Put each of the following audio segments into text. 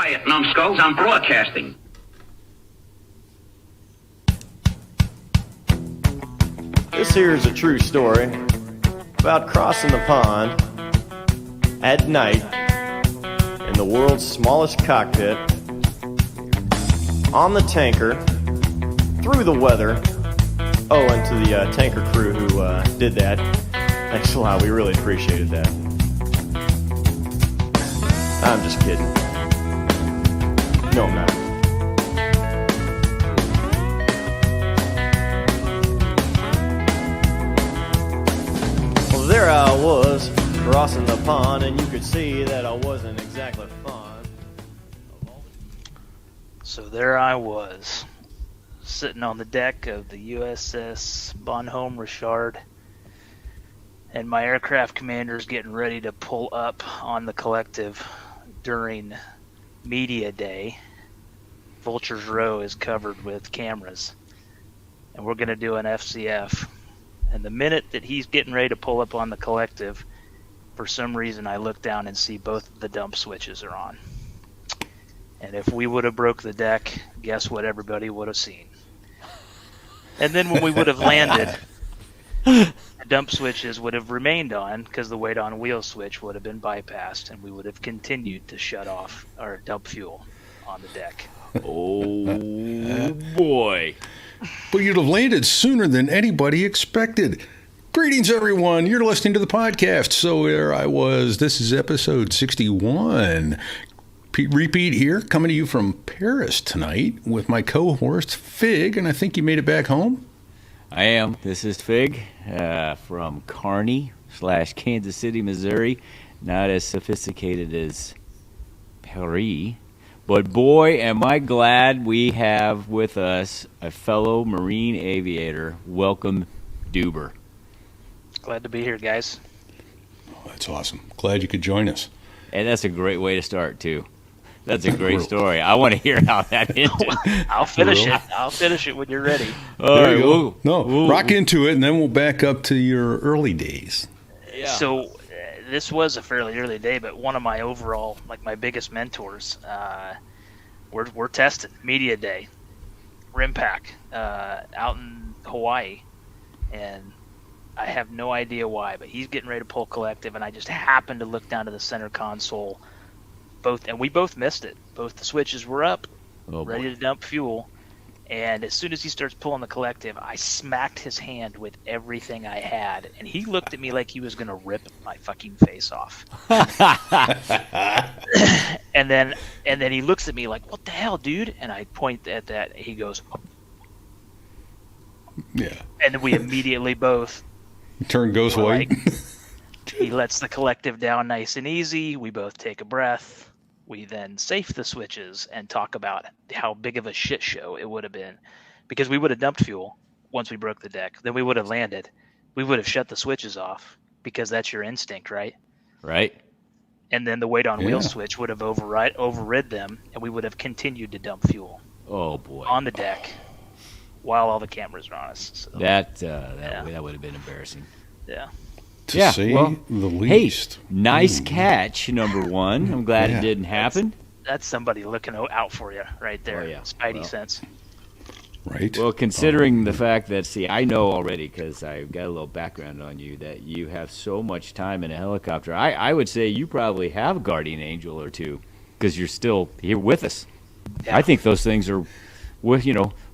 Quiet, numbskulls, I'm broadcasting. This here is a true story about crossing the pond at night in the world's smallest cockpit, on the tanker, through the weather. Oh, and to the tanker crew who did that, thanks a lot, we really appreciated that. I'm just kidding. No, I'm not. Well, there I was, crossing the pond, and you could see that I wasn't exactly fond. So there I was, sitting on the deck of the USS Bonhomme Richard, and my aircraft commander's getting ready to pull up on the collective during media day. Vulture's Row is covered with cameras, and we're going to do an FCF. And the minute that he's getting ready to pull up on the collective, for some reason I look down and see both of the dump switches are on. And if we would have broke the deck, guess what everybody would have seen. And then when we would have landed, the dump switches would have remained on because the weight on wheel switch would have been bypassed, and we would have continued to shut off our dump fuel on the deck. Oh, boy. But you'd have landed sooner than anybody expected. Greetings, everyone. You're listening to the podcast. So there I was. This is episode 61. Repeat here, coming to you from Paris tonight with my co-host, Fig, and I think you made it back home? I am. This is Fig from Kearney/Kansas City, Missouri. Not as sophisticated as Paris. But boy, am I glad we have with us a fellow Marine aviator. Welcome, Doober. Glad to be here, guys. Oh, that's awesome. Glad you could join us. And that's a great way to start, too. That's a great story. I want to hear how that ended. I'll finish it. I'll finish it when you're ready. There you go. No, rock into it, and then we'll back up to your early days. Yeah. So this was a fairly early day, but one of my overall, my biggest mentors, we're testing media day, RIMPAC, out in Hawaii, and I have no idea why, but he's getting ready to pull collective, and I just happened to look down to the center console, and we both missed it. Both the switches were up, ready to dump fuel, and as soon as he starts pulling the collective, I smacked his hand with everything I had, and he looked at me like he was going to rip my fucking face off. and then he looks at me like, "What the hell, dude?" And I point at that, and he goes, "Yeah." And then we immediately both turn ghost white. He lets the collective down nice and easy. We both take a breath. We then safe the switches and talk about how big of a shit show it would have been, because we would have dumped fuel once we broke the deck. Then we would have landed. We would have shut the switches off because that's your instinct, right? Right. And then the weight on wheel switch would have overrid them, and we would have continued to dump fuel. Oh boy. On the deck while all the cameras are on us. So, that would have been embarrassing. Yeah. To say the least. Hey, nice catch, number one. I'm glad it didn't happen. That's somebody looking out for you right there. Oh, yeah. Spidey sense. Right. Well, considering the fact that, I know already, because I've got a little background on you, that you have so much time in a helicopter. I would say you probably have a guardian angel or two, because you're still here with us. Yeah. I think those things are,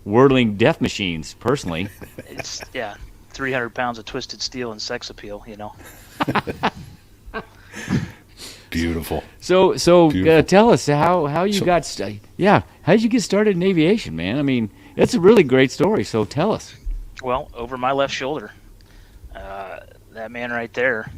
whirling death machines, personally. It's, 300 pounds of twisted steel and sex appeal, Beautiful. So tell us how you got how did you get started in aviation, man? I mean, it's a really great story. So tell us. Well, over my left shoulder, that man right there.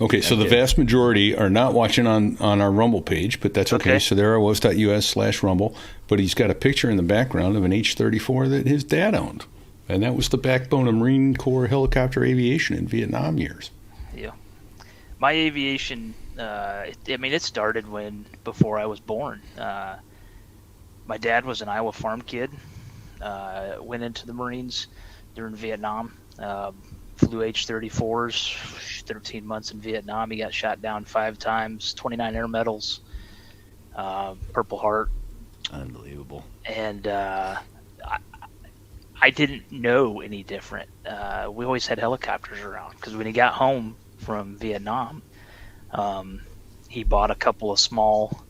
Okay, so the vast majority are not watching on our Rumble page, but that's okay. So there I was.us/Rumble, but he's got a picture in the background of an H-34 that his dad owned. And that was the backbone of Marine Corps helicopter aviation in Vietnam years. Yeah. My aviation, it started before I was born. My dad was an Iowa farm kid, went into the Marines during Vietnam, flew H-34s, 13 months in Vietnam. He got shot down 5 times, 29 air medals. Purple Heart. Unbelievable. And I didn't know any different. We always had helicopters around because when he got home from Vietnam, he bought a couple of small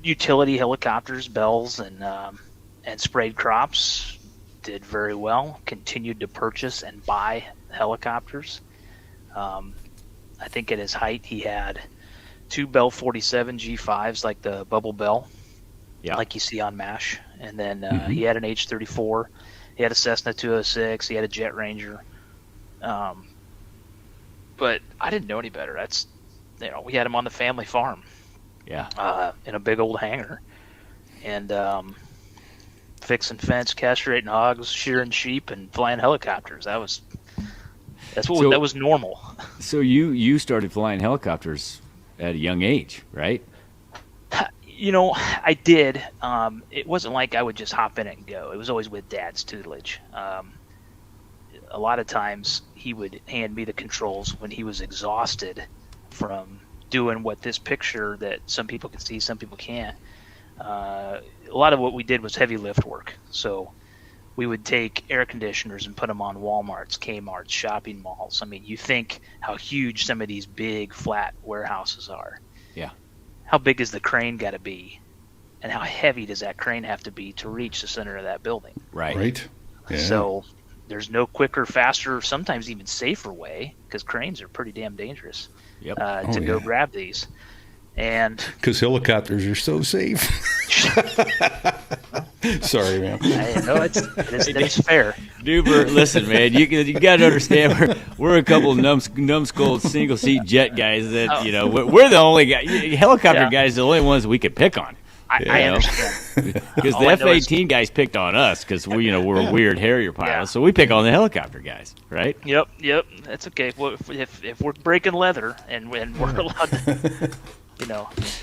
utility helicopters, Bells, and sprayed crops. Did very well. Continued to purchase and buy helicopters. I think at his height he had 2 Bell 47 G5s, like the Bubble Bell, like you see on MASH. And then he had an H-34. He had a Cessna 206. He had a Jet Ranger. But I didn't know any better. That's, we had him on the family farm. Yeah. In a big old hangar. And fixing fence, castrating hogs, shearing sheep, and flying helicopters. That was normal. So you started flying helicopters at a young age, right? I did. It wasn't like I would just hop in it and go. It was always with Dad's tutelage. A lot of times he would hand me the controls when he was exhausted from doing what this picture that some people can see, some people can't. A lot of what we did was heavy lift work. So we would take air conditioners and put them on Walmarts, Kmart's, shopping malls. I mean, you think how huge some of these big flat warehouses are. Yeah. How big is the crane got to be? And how heavy does that crane have to be to reach the center of that building? Right. Yeah. So there's no quicker, faster, sometimes even safer way, because cranes are pretty damn dangerous, to go grab these. And because helicopters are so safe. Sorry, man. It's fair. Doober, listen, man, you got to understand we're a couple of numbskull single seat jet guys that we're the only guy. Helicopter guys, the only ones we could pick on. I understand because the F-18 guys picked on us because we're weird Harrier pilots, so we pick on the helicopter guys, right? Yep, that's okay. Well, if we're breaking leather and we're allowed to.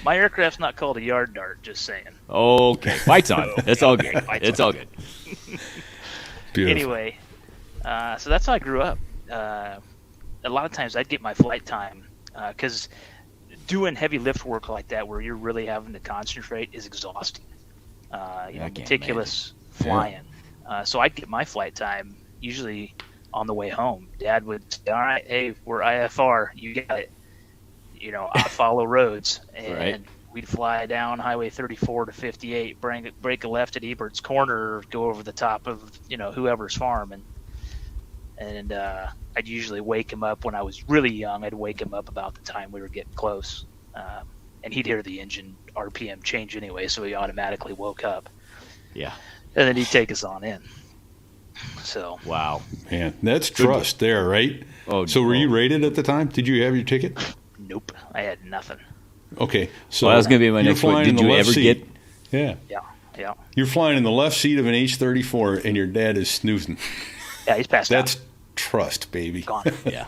My aircraft's not called a yard dart, just saying. Okay, fight's on. That's all good. It's all good. Beautiful. Anyway, so that's how I grew up. A lot of times I'd get my flight time because doing heavy lift work like that where you're really having to concentrate is exhausting. Meticulous flying. So I'd get my flight time usually on the way home. Dad would say, all right, hey, we're IFR. You got it. I follow roads, and we'd fly down Highway 34 to 58, break a left at Ebert's Corner, go over the top of whoever's farm, and I'd usually wake him up when I was really young. I'd wake him up about the time we were getting close, and he'd hear the engine RPM change anyway, so he automatically woke up. Yeah, and then he'd take us on in. So wow, man, that's trust there, right? Oh, so were you rated at the time? Did you have your ticket? Nope, I had nothing. Okay, so that was going to be my next one. Did you ever get? Yeah. You're flying in the left seat of an H-34, and your dad is snoozing. Yeah, he's passed out. That's trust, baby. Gone. Yeah.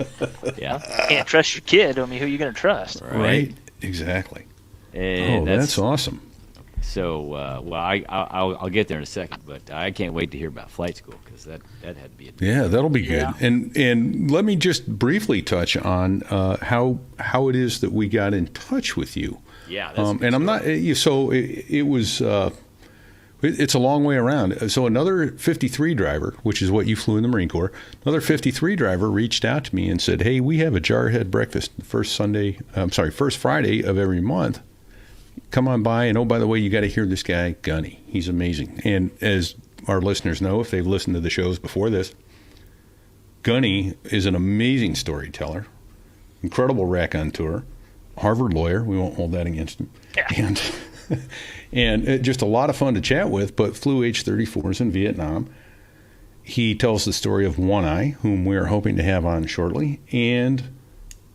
Can't trust your kid. I mean, who are you going to trust? Right. Exactly. And that's awesome. So, I'll get there in a second, but I can't wait to hear about flight school because that had to be. That'll be good. And let me just briefly touch on how it is that we got in touch with you. Yeah, that's and I'm not. So it was. It's a long way around. So another 53 driver, which is what you flew in the Marine Corps, another 53 driver reached out to me and said, "Hey, we have a Jarhead breakfast the first Friday of every month. Come on by, and by the way, you got to hear this guy, Gunny. He's amazing." And as our listeners know, if they've listened to the shows before this, Gunny is an amazing storyteller, incredible raconteur, Harvard lawyer. We won't hold that against him. Yeah. And just a lot of fun to chat with, but flew H-34s in Vietnam. He tells the story of One Eye, whom we're hoping to have on shortly, and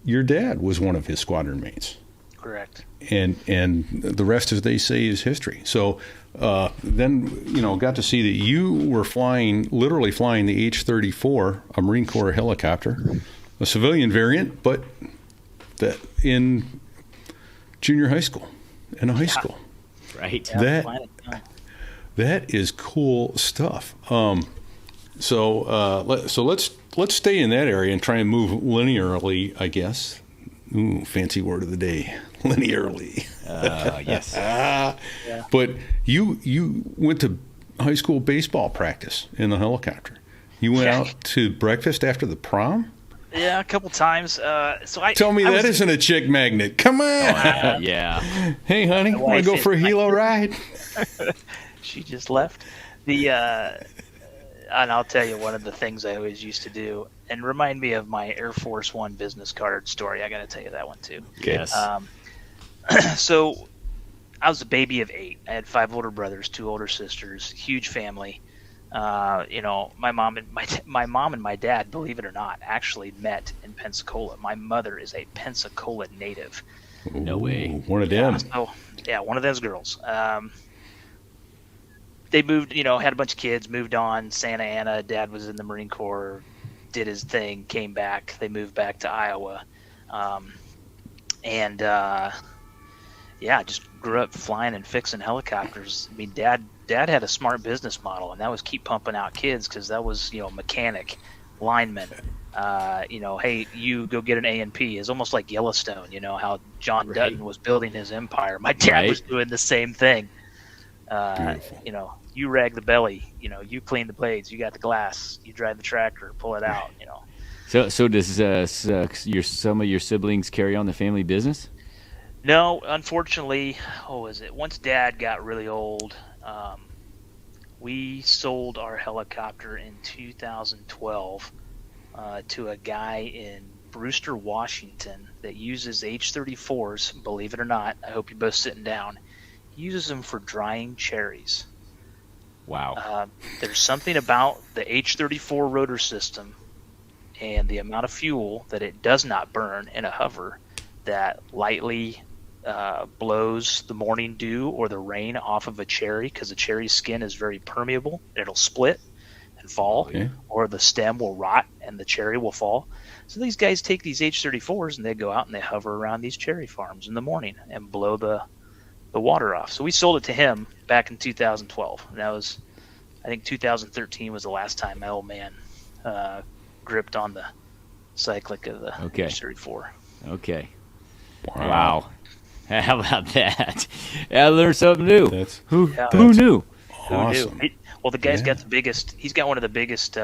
your dad was one of his squadron mates. Correct. And the rest, as they say, is history. So then, got to see that you were literally flying the H-34, a Marine Corps helicopter, a civilian variant, but that in junior high school and a high school. Right. That is cool stuff. So let's stay in that area and try and move linearly, I guess. Ooh, fancy word of the day, linearly. Yes. But you went to high school baseball practice in the helicopter. You went out to breakfast after the prom? Yeah, a couple times. Tell me that isn't a chick magnet. Come on. Yeah. Hey, honey, want to go for a helo ride? She just left. And I'll tell you one of the things I always used to do, and remind me of my Air Force One business card story. I got to tell you that one too. Yes. So I was a baby of 8. I had 5 older brothers, 2 older sisters, huge family. My mom and my dad, believe it or not, actually met in Pensacola. My mother is a Pensacola native. No way. One of them. One of those girls. They moved, had a bunch of kids, moved on, Santa Ana. Dad was in the Marine Corps, did his thing, came back. They moved back to Iowa. Just grew up flying and fixing helicopters. I mean, Dad had a smart business model, and that was keep pumping out kids because that was, mechanic, lineman. Hey, you go get an A&P. It's almost like Yellowstone, how John Dutton was building his empire. My dad was doing the same thing. You rag the belly, you clean the blades, you got the glass, you drive the tractor, pull it out, So does some of your siblings carry on the family business? No, unfortunately. Once Dad got really old, we sold our helicopter in 2012 to a guy in Brewster, Washington that uses H-34s, believe it or not. I hope you're both sitting down. He uses them for drying cherries. Wow. There's something about the H-34 rotor system and the amount of fuel that it does not burn in a hover that lightly blows the morning dew or the rain off of a cherry, because the cherry skin is very permeable. It'll split and fall, or the stem will rot and the cherry will fall. So these guys take these H-34s and they go out and they hover around these cherry farms in the morning and blow the water off. So we sold it to him back in 2012. And that was, I think 2013 was the last time my old man gripped on the cyclic of the H-34. Okay. Wow. How about that? I learned something new. Who knew? Awesome. Well, the guy's got the biggest. He's got one of the biggest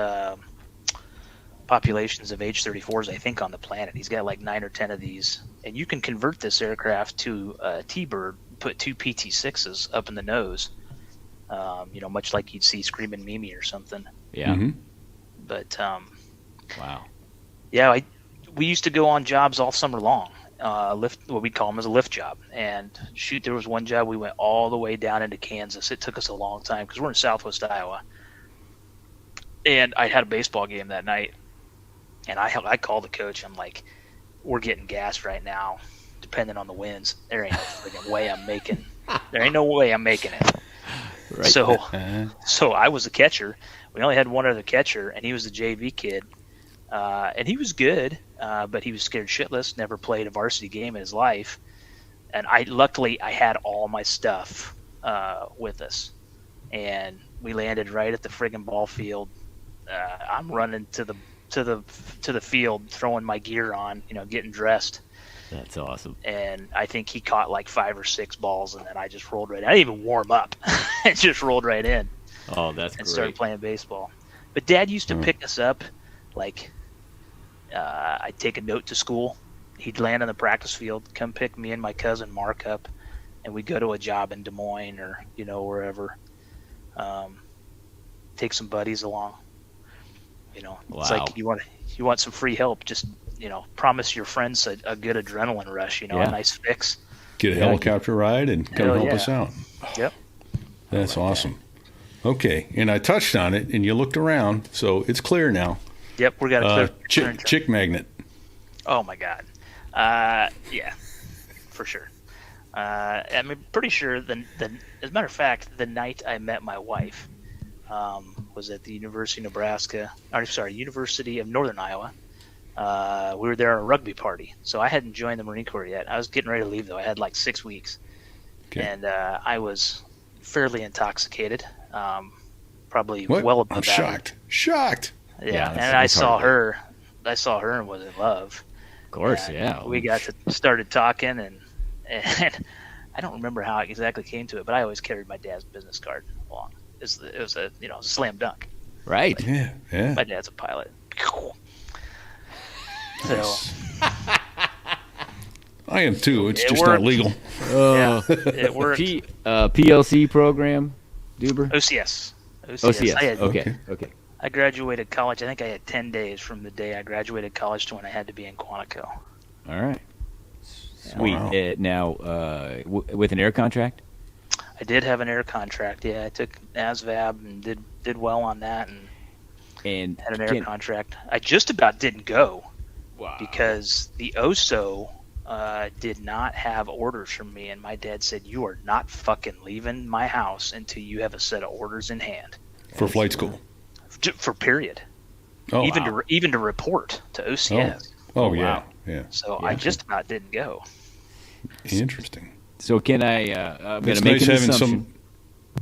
populations of H-34s, I think, on the planet. He's got like 9 or 10 of these, and you can convert this aircraft to a T-bird. Put 2 PT-6s up in the nose. Much like you'd see Screaming Mimi or something. Yeah. Mm-hmm. But wow. Yeah, we used to go on jobs all summer long. Lift, what we call them, as a lift job. And shoot, there was one job we went all the way down into Kansas. It took us a long time because we're in Southwest Iowa. And I had a baseball game that night, and I called the coach. I'm like, "We're getting gassed right now, depending on the winds. There ain't no friggin' way I'm making. There ain't no way I'm making it." Right. So I was the catcher. We only had one other catcher, and he was the JV kid. And he was good, but he was scared shitless, never played a varsity game in his life. And luckily I had all my stuff with us. And we landed right at the friggin' ball field. I'm running to the field, throwing my gear on, getting dressed. That's awesome. And I think he caught like 5 or 6 balls, and then I just rolled right in. I didn't even warm up. I just rolled right in. Oh, that's and great. Started playing baseball. But Dad used to pick us up, like I'd take a note to school. He'd land on the practice field, come pick me and my cousin Mark up, and we'd go to a job in Des Moines or wherever. Take some buddies along. Wow. It's like you want some free help. Just promise your friends a good adrenaline rush. A nice fix. Get a helicopter ride and come help us out. Yep. That's awesome. Okay, and I touched on it, and you looked around, so it's clear now. Yep, we got a clear chick magnet. Oh my God, yeah, for sure. I'm pretty sure. As a matter of fact, the night I met my wife was at the University of Northern Iowa. We were there at a rugby party, so I hadn't joined the Marine Corps yet. I was getting ready to leave though. I had like 6 weeks, and I was fairly intoxicated. Probably what? well above average. Shocked. Yeah, and I saw her and was in love. Of course, yeah. We got to started talking, and I don't remember how I exactly came to it, but I always carried my dad's business card along. It was a slam dunk. Right. Yeah. My dad's a pilot. So I am too. It's It just worked. not legal. yeah, it worked. PLC program, Doober? OCS. OCS. Okay. I graduated college. I think I had 10 days from the day I graduated college to when I had to be in Quantico. All right. Sweet. Wow. Now, with an air contract? I did have an air contract. Yeah, I took ASVAB and did well on that and had an air contract. I just about didn't go because the OSO did not have orders from me, and my dad said, "You are not fucking leaving my house until you have a set of orders in hand." For flight school. For period. Oh, even to report to OCS. Oh, yeah. wow. Yeah. So I just about didn't go. Interesting. So can I? I'm going It's to make nice an having assumption.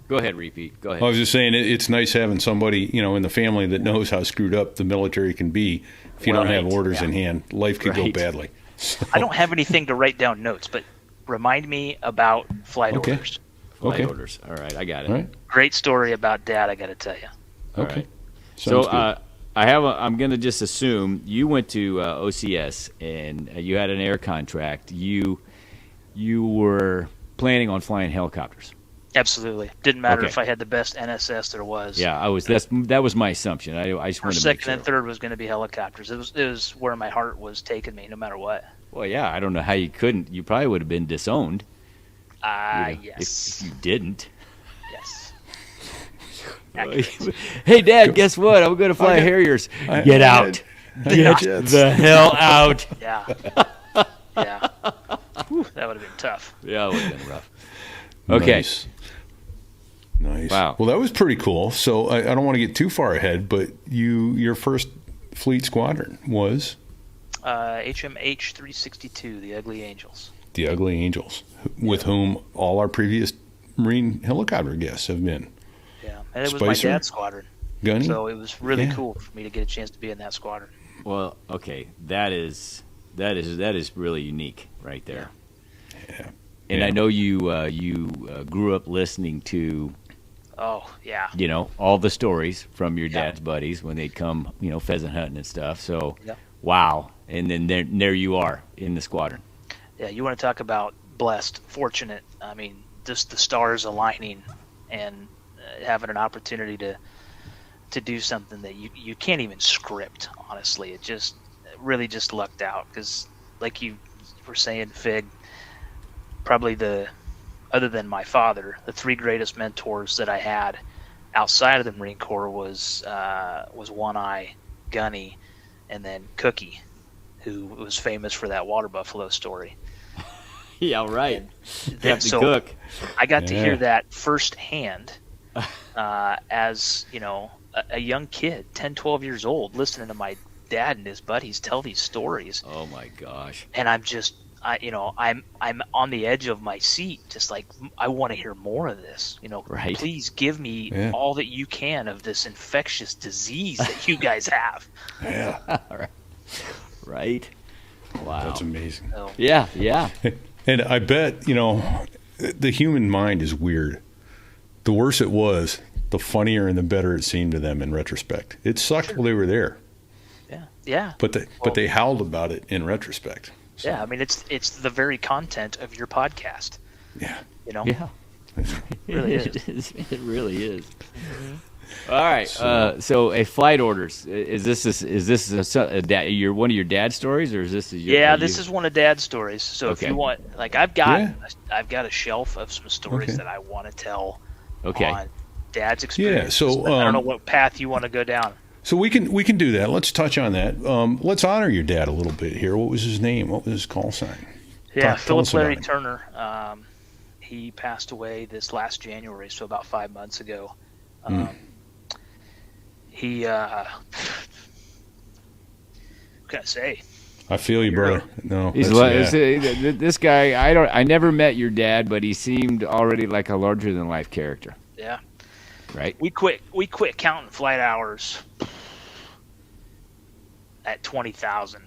Go ahead, repeat. Go ahead. I was just saying it's nice having somebody, in the family that knows how screwed up the military can be if you don't have orders in hand. Life could go badly. So. I don't have anything to write down notes, but remind me about flight orders. Flight orders. All right, I got it. All right. Great story about Dad, I got to tell you. All Okay. right. Sounds So good. I'm going to just assume you went to OCS and you had an air contract. You were planning on flying helicopters. Absolutely. Didn't matter Okay. if I had the best NSS there was. Yeah, that was my assumption. I just wanted First, to make second, sure. and third was going to be helicopters. It was where my heart was taking me, no matter what. Well, yeah, I don't know how you couldn't. You probably would have been disowned. Yes. If you didn't. Yes. Hey, Dad, guess what? I'm going to fly Harriers. Get out. Get jets. the hell out. Yeah. Yeah. Whew, that would have been tough. Yeah, it would have been rough. Okay. Nice. Wow. Well, that was pretty cool. So I don't want to get too far ahead, but your first fleet squadron was HMH 362, the Ugly Angels. the Ugly Angels, with whom all our previous Marine helicopter guests have been. Yeah, and it was my Spicer? dad's squadron. Gunny? So it was really Yeah. cool for me to get a chance to be in that squadron. Well, okay. That is really unique right there. Yeah. And Yeah. I know you grew up listening to, Oh, yeah. all the stories from your Yeah. dad's buddies when they'd come, pheasant hunting and stuff. So, Yeah. wow. And then there you are in the squadron. Yeah, you want to talk about blessed, fortunate. I mean, just the stars aligning and having an opportunity to do something that you can't even script, honestly. It really just lucked out because, like you were saying, Fig, probably other than my father, the three greatest mentors that I had outside of the Marine Corps was One Eye, Gunny, and then Cookie, who was famous for that water buffalo story. Yeah, right. Then, So, cook. I got to hear Yeah. that firsthand as, a young kid, 10, 12 years old, listening to my dad and his buddies tell these stories. Oh my gosh. And I'm I'm on the edge of my seat, just like, I want to hear more of this. Right. Please give me Yeah. all that you can of this infectious disease that you guys have. Yeah. Right. Wow. That's amazing. So, Yeah. And I bet, the human mind is weird. The worse it was, the funnier and the better it seemed to them in retrospect. It sucked while they were there, yeah. but they howled about it in retrospect. So, Yeah, I mean, it's the very content of your podcast. yeah. Yeah. really is. It really is. All right. So a flight orders. Is this your one of your dad's stories, or is this? This is one of Dad's stories. So Okay. if you want, like, I've got Yeah. a shelf of some stories Okay. that I want to tell Okay. on Dad's experience. so, I don't know what path you want to go down. So we can do that. Let's touch on that. Let's honor your dad a little bit here. What was his name? What was his call sign? Yeah, Tell Philip us about Larry him. Turner. He passed away this last January, so about 5 months ago. He, what can I say? I feel you, brother. No, He's that's- yeah. this guy. I never met your dad, but he seemed already like a larger than life character. Yeah. Right. We quit counting flight hours at 20,000.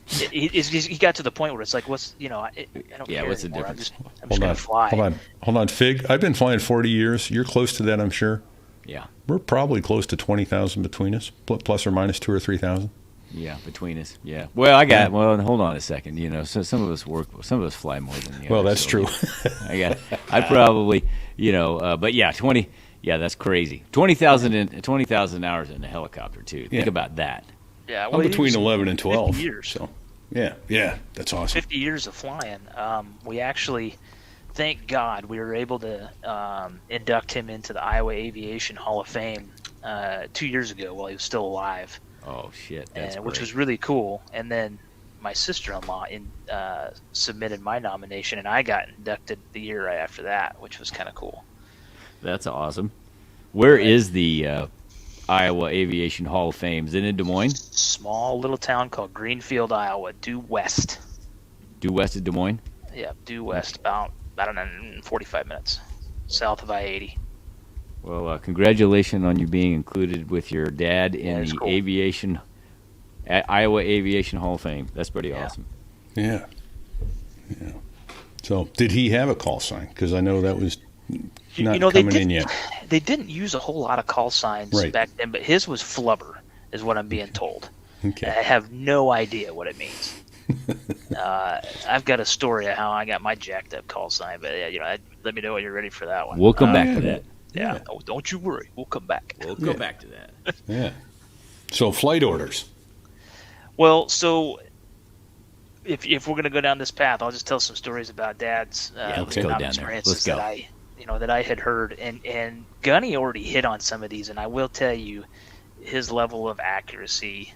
he got to the point where it's like, what's I don't care what's the anymore. difference? I'm just going to fly. Hold on, Fig. I've been flying 40 years. You're close to that, I'm sure. Yeah. We're probably close to 20,000 between us, plus or minus 2,000 or 3,000. Yeah, between us. Yeah. Well, hold on a second. So some of us fly more than the others. Well, that's true. I probably, but yeah, 20. Yeah, that's crazy. 20,000 hours in a helicopter too. Think about that. Yeah, well, I'm between 11 and 12 50 years. So, yeah, that's awesome. 50 years of flying. We actually, thank God, we were able to induct him into the Iowa Aviation Hall of Fame 2 years ago while he was still alive. Oh shit, that's great. Which was really cool. And then my sister-in-law submitted my nomination, and I got inducted the year right after that, which was kind of cool. That's awesome. Where is the Iowa Aviation Hall of Fame? Is it in Des Moines? Small little town called Greenfield, Iowa, due west. Due west of Des Moines? Yeah, due west, about, I don't know, 45 minutes south of I-80. Well, congratulations on you being included with your dad in the cool. Iowa Aviation Hall of Fame. That's pretty awesome. Yeah. So, did he have a call sign? Because I know that was not coming in yet. They didn't use a whole lot of call signs back then, but his was flubber, is what I'm being told. Okay. I have no idea what it means. I've got a story of how I got my jacked up call sign, but let me know when you're ready for that one. We'll come back to that. Yeah. Oh, don't you worry. We'll come back. We'll go back to that. Yeah. So flight orders. Well, so if we're going to go down this path, I'll just tell some stories about Dad's let's go down there. Let's go. That I had heard, and Gunny already hit on some of these, and I will tell you, his level of accuracy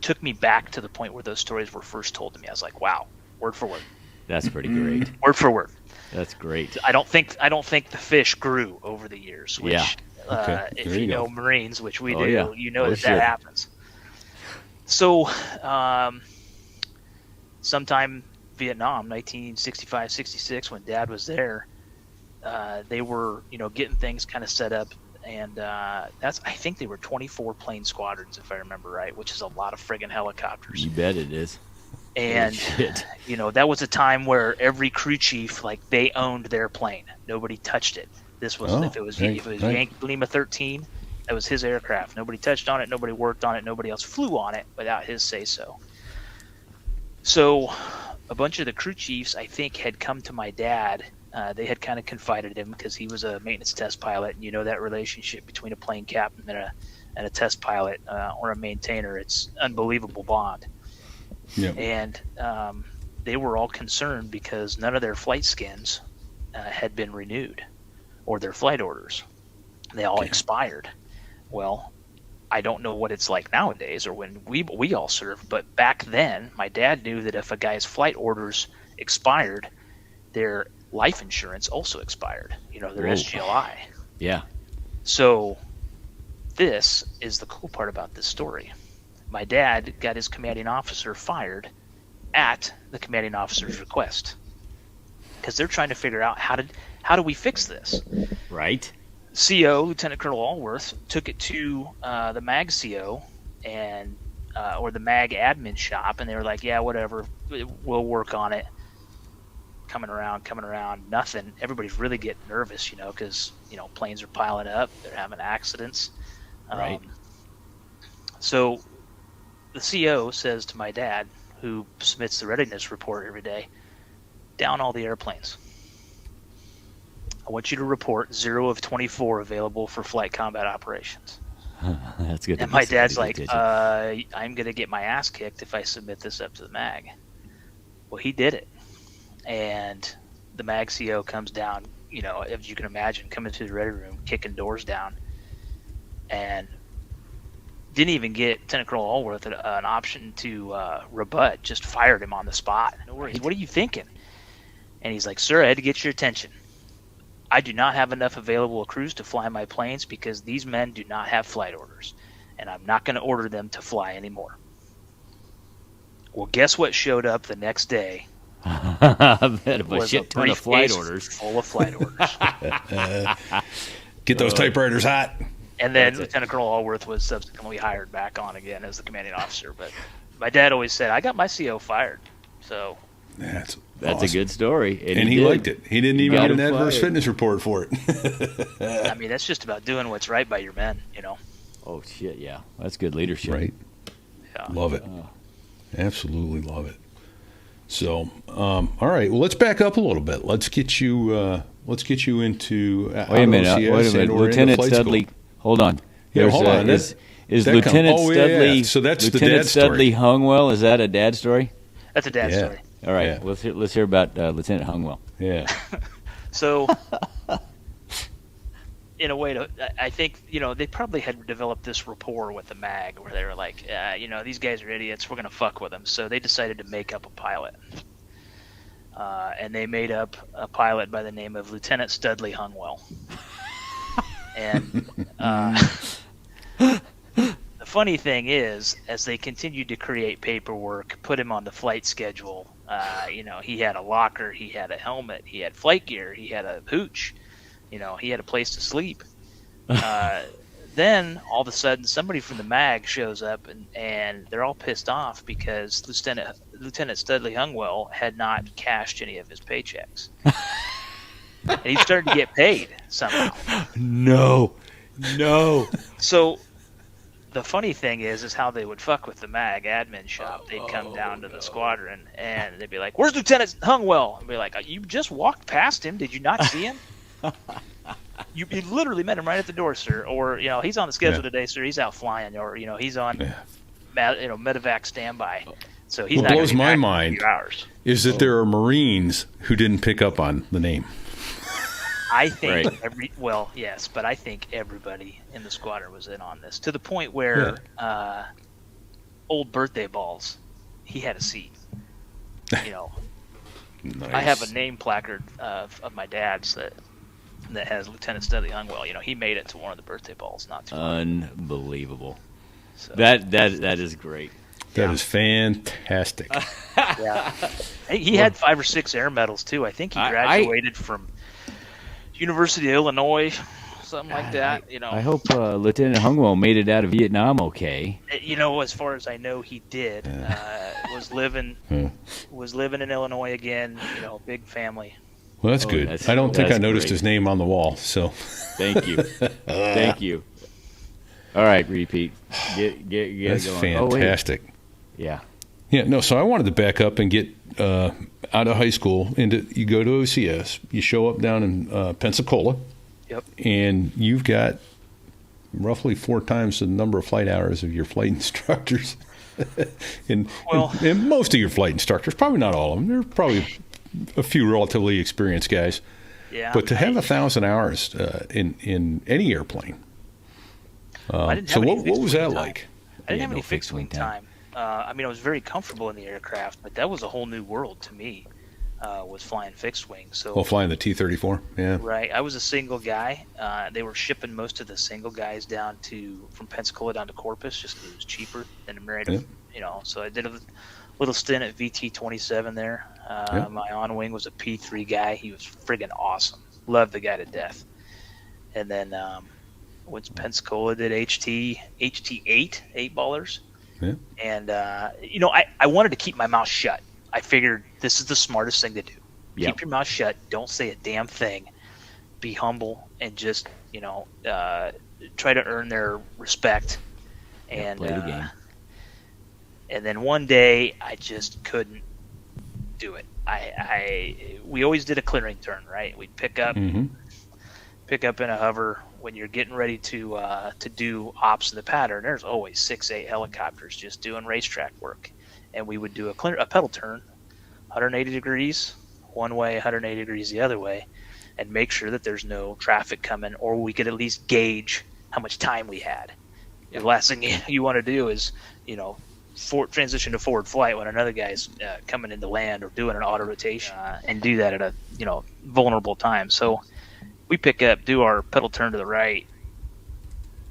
took me back to the point where those stories were first told to me. I was like, wow, word for word. That's pretty great. Word for word. That's great. I don't think the fish grew over the years. Which, if you know Marines, which we do, you know that happens. So, sometime Vietnam, 1965, 66, when Dad was there, they were, getting things kind of set up, and I think they were 24 plane squadrons, if I remember right, which is a lot of friggin' helicopters. You bet it is. And that was a time where every crew chief, they owned their plane. Nobody touched it. This was if it was Yankee Lima 13, that was his aircraft. Nobody touched on it. Nobody worked on it. Nobody else flew on it without his say so. So, a bunch of the crew chiefs, I think, had come to my dad. They had kind of confided in him because he was a maintenance test pilot, and that relationship between a plane captain and a test pilot or a maintainer, it's unbelievable bond. Yep. And they were all concerned because none of their flight skins had been renewed, or their flight orders. They all expired. Well, I don't know what it's like nowadays or when we all served, but back then, my dad knew that if a guy's flight orders expired, their life insurance also expired, their SGLI. Yeah. So this is the cool part about this story. My dad got his commanding officer fired at the commanding officer's request because they're trying to figure out how do we fix this. Right. CO, Lieutenant Colonel Allworth, took it to the MAG CO and or the MAG admin shop, and they were like, yeah, whatever, we'll work on it. Coming around, nothing. Everybody's really getting nervous, because, planes are piling up. They're having accidents. Right. So the CO says to my dad, who submits the readiness report every day, down all the airplanes. I want you to report 0 of 24 available for flight combat operations. That's good. And my dad's like, I'm going to get my ass kicked if I submit this up to the MAG. Well, he did it. And the MAG CO comes down, as you can imagine, coming to the ready room, kicking doors down, and didn't even get Lieutenant Colonel Allworth an option to rebut, just fired him on the spot. No worries. What are you thinking? And he's like, sir, I had to get your attention. I do not have enough available crews to fly my planes because these men do not have flight orders, and I'm not going to order them to fly anymore. Well, guess what showed up the next day? I bet a shit ton of flight orders. Full of flight orders. Get those typewriters hot. And then Lieutenant Colonel Allworth was subsequently hired back on again as the commanding officer. But my dad always said, I got my CO fired. So That's That's a good story. And he did. liked it. He didn't even Got get an him adverse fired. fitness report for it. I mean, that's just about doing what's right by your men, you know. Oh, shit, yeah. That's good leadership. Right. Yeah. Love it. Absolutely love it. So, all right. Well, let's back up a little bit. Let's get you into Wait a minute. Lieutenant Studley. Hold on. Yeah, hold on. Is that Lieutenant comes- oh, yeah, Studley? yeah. So that's the Lieutenant dad story. Studley Hungwell. Is that a dad story? That's a dad Yeah. story. All right. Yeah. Let's hear about Lieutenant Hungwell. Yeah. So, in a way, I think, you know, they probably had developed this rapport with the MAG where they were like, you know, these guys are idiots. We're going to fuck with them. So they decided to make up a pilot. And they made up a pilot by the name of Lieutenant Studley Hungwell. And the funny thing is, as they continued to create paperwork, put him on the flight schedule, you know, he had a locker, he had a helmet, he had flight gear, he had a hooch, you know, he had a place to sleep. Then all of a sudden, somebody from the MAG shows up, and they're all pissed off because Lieutenant Studley Hungwell had not cashed any of his paychecks, and he started to get paid somehow. No. So the funny thing is how they would fuck with the MAG admin shop. They'd come down to the squadron, and they'd be like, "Where's Lieutenant Hungwell?" And be like, "You just walked past him. Did you not see him? You literally met him right at the door, sir. Or, you know, he's on the schedule today, sir. He's out flying, or, you know, he's on, medevac standby. So he's What not gonna blows be my back in a mind few hours." is that there are Marines who didn't pick up on the name. I think Right. yes, but I think everybody in the squadron was in on this, to the point where old birthday balls, he had a seat. You know, Nice. I have a name placard of my dad's that has Lieutenant Studley Hungwell. You know, he made it to one of the birthday balls not too long. Unbelievable. So, That is great. That is fantastic. yeah. He had 5 or 6 air medals too. I think he graduated from University of Illinois, something like that. You know, I hope Lieutenant Hungwell made it out of Vietnam okay. you know, as far as I know, he did. Was living in Illinois again. You know, big family. Well, that's good. I don't think I noticed great. his name on the wall. So, Thank you. Thank you. All right, repeat. Get that's going. Oh, wait. fantastic. Yeah. Yeah, no, so I wanted to back up and get out of high school. You go to OCS, you show up down in Pensacola, Yep. and you've got roughly 4 times the number of flight hours of your flight instructors. and most of your flight instructors, probably not all of them, there are probably a few relatively experienced guys. Yeah. But to have 1,000 hours in any airplane. I didn't So have any what fixed was wing that time. like? I didn't have no any fixed wing fixed-wing time. time. I mean, I was very comfortable in the aircraft, but that was a whole new world to me. Was flying fixed wing. So Well, flying the T-34, yeah. right, I was a single guy. They were shipping most of the single guys from Pensacola down to Corpus just because it was cheaper than Laredo. Yeah. You know, so I did a little stint at VT-27 there. Yeah. My on wing was a P3 guy. He was friggin' awesome. Loved the guy to death. And then went to Pensacola, did HT8 8-ballers. Yeah. And you know, I wanted to keep my mouth shut. I figured this is the smartest thing to do. Yep. Keep your mouth shut. Don't say a damn thing. Be humble and just, you know, try to earn their respect. And play the game. And then one day I just couldn't do it. We always did a clearing turn, right? We'd pick up in a hover. When you're getting ready to do ops in the pattern, there's always 6-8 helicopters just doing racetrack work, and we would do a pedal turn, 180 degrees one way, 180 degrees the other way, and make sure that there's no traffic coming, or we could at least gauge how much time we had. The last thing you want to do is, you know, transition to forward flight when another guy's coming into land or doing an auto rotation, and do that at a, you know, vulnerable time. So we pick up, do our pedal turn to the right.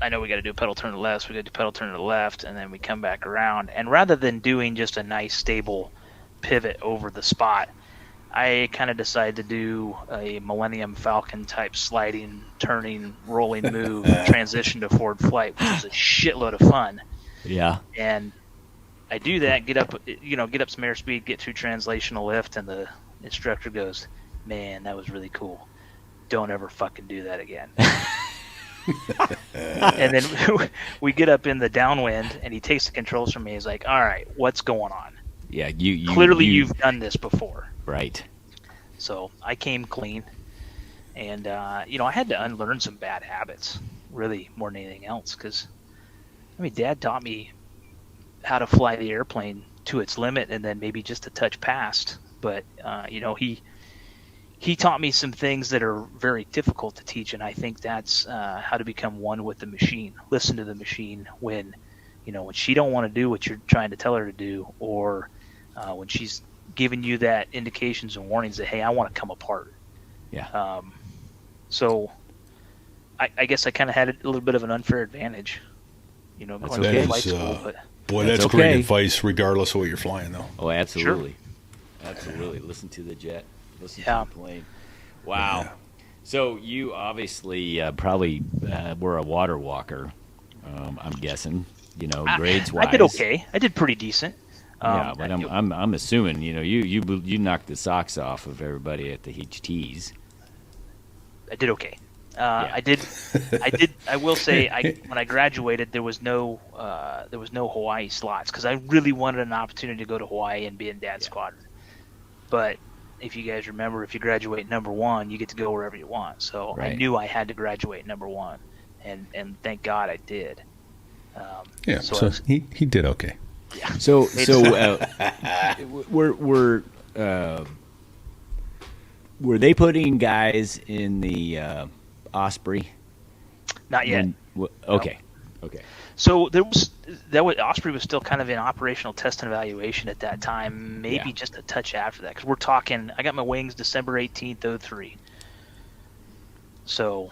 I know we got to do a pedal turn to the left, so we got to do pedal turn to the left, and then we come back around. And rather than doing just a nice stable pivot over the spot, I kind of decided to do a Millennium Falcon type sliding, turning, rolling move, transition to forward flight, which was a shitload of fun. Yeah. And I do that, get up some airspeed, get through translational lift, and the instructor goes, "Man, that was really cool. Don't ever fucking do that again." And then we get up in the downwind, and he takes the controls from me. He's like, "All right, what's going on? Yeah, you've done this before." Right. So I came clean, and I had to unlearn some bad habits, really more than anything else, because Dad taught me how to fly the airplane to its limit, and then maybe just a touch past. But he taught me some things that are very difficult to teach, and I think that's how to become one with the machine. Listen to the machine when she don't want to do what you're trying to tell her to do, or when she's giving you that indications and warnings that, hey, I want to come apart. Yeah. So I guess I kind of had a little bit of an unfair advantage, going That's to okay. flight school. But Boy, That's that's great okay. advice, regardless of what you're flying, though. Oh, absolutely. Absolutely. Listen to the jet. Listen to the plane. Wow. Yeah. So you obviously probably were a water walker, I'm guessing, grades-wise. I did okay. I did pretty decent. Yeah, but I'm assuming, you knocked the socks off of everybody at the HTs. I did okay. Yeah. I did. I will say, when I graduated, there was no Hawaii slots because I really wanted an opportunity to go to Hawaii and be in Dad's squadron. But if you guys remember, if you graduate number 1, you get to go wherever you want. So Right. I knew I had to graduate number 1, and thank God I did. So he did okay. Yeah. So were they putting guys in the Osprey? Not yet. Okay. So Osprey was still kind of in operational test and evaluation at that time, maybe just a touch after that, because we're talking. I got my wings December 18th, 2003. So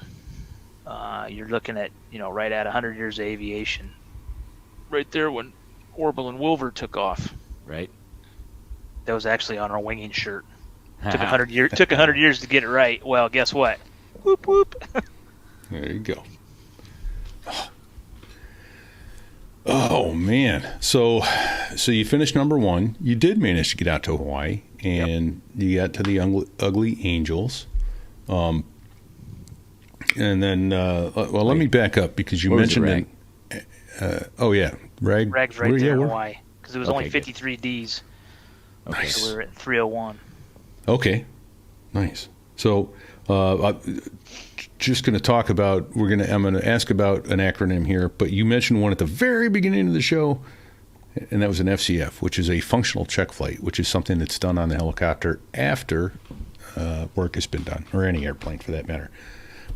you're looking at right at 100 years of aviation, right there when Orville and Wilver took off. Right. That was actually on our winging shirt. Took 100 years. Took 100 years to get it right. Well, guess what? Whoop whoop. There you go. Oh man! So you finished number 1. You did manage to get out to Hawaii, and you got to the Ugly Angels. And then, let me back up because you mentioned Rag? Rag. Rag's right there in where? Hawaii because it was only 53 Ds. Okay. So we were at 301. Okay, nice. So, just going to talk about. I'm going to ask about an acronym here, but you mentioned one at the very beginning of the show, and that was an FCF, which is a functional check flight, which is something that's done on the helicopter after work has been done, or any airplane for that matter.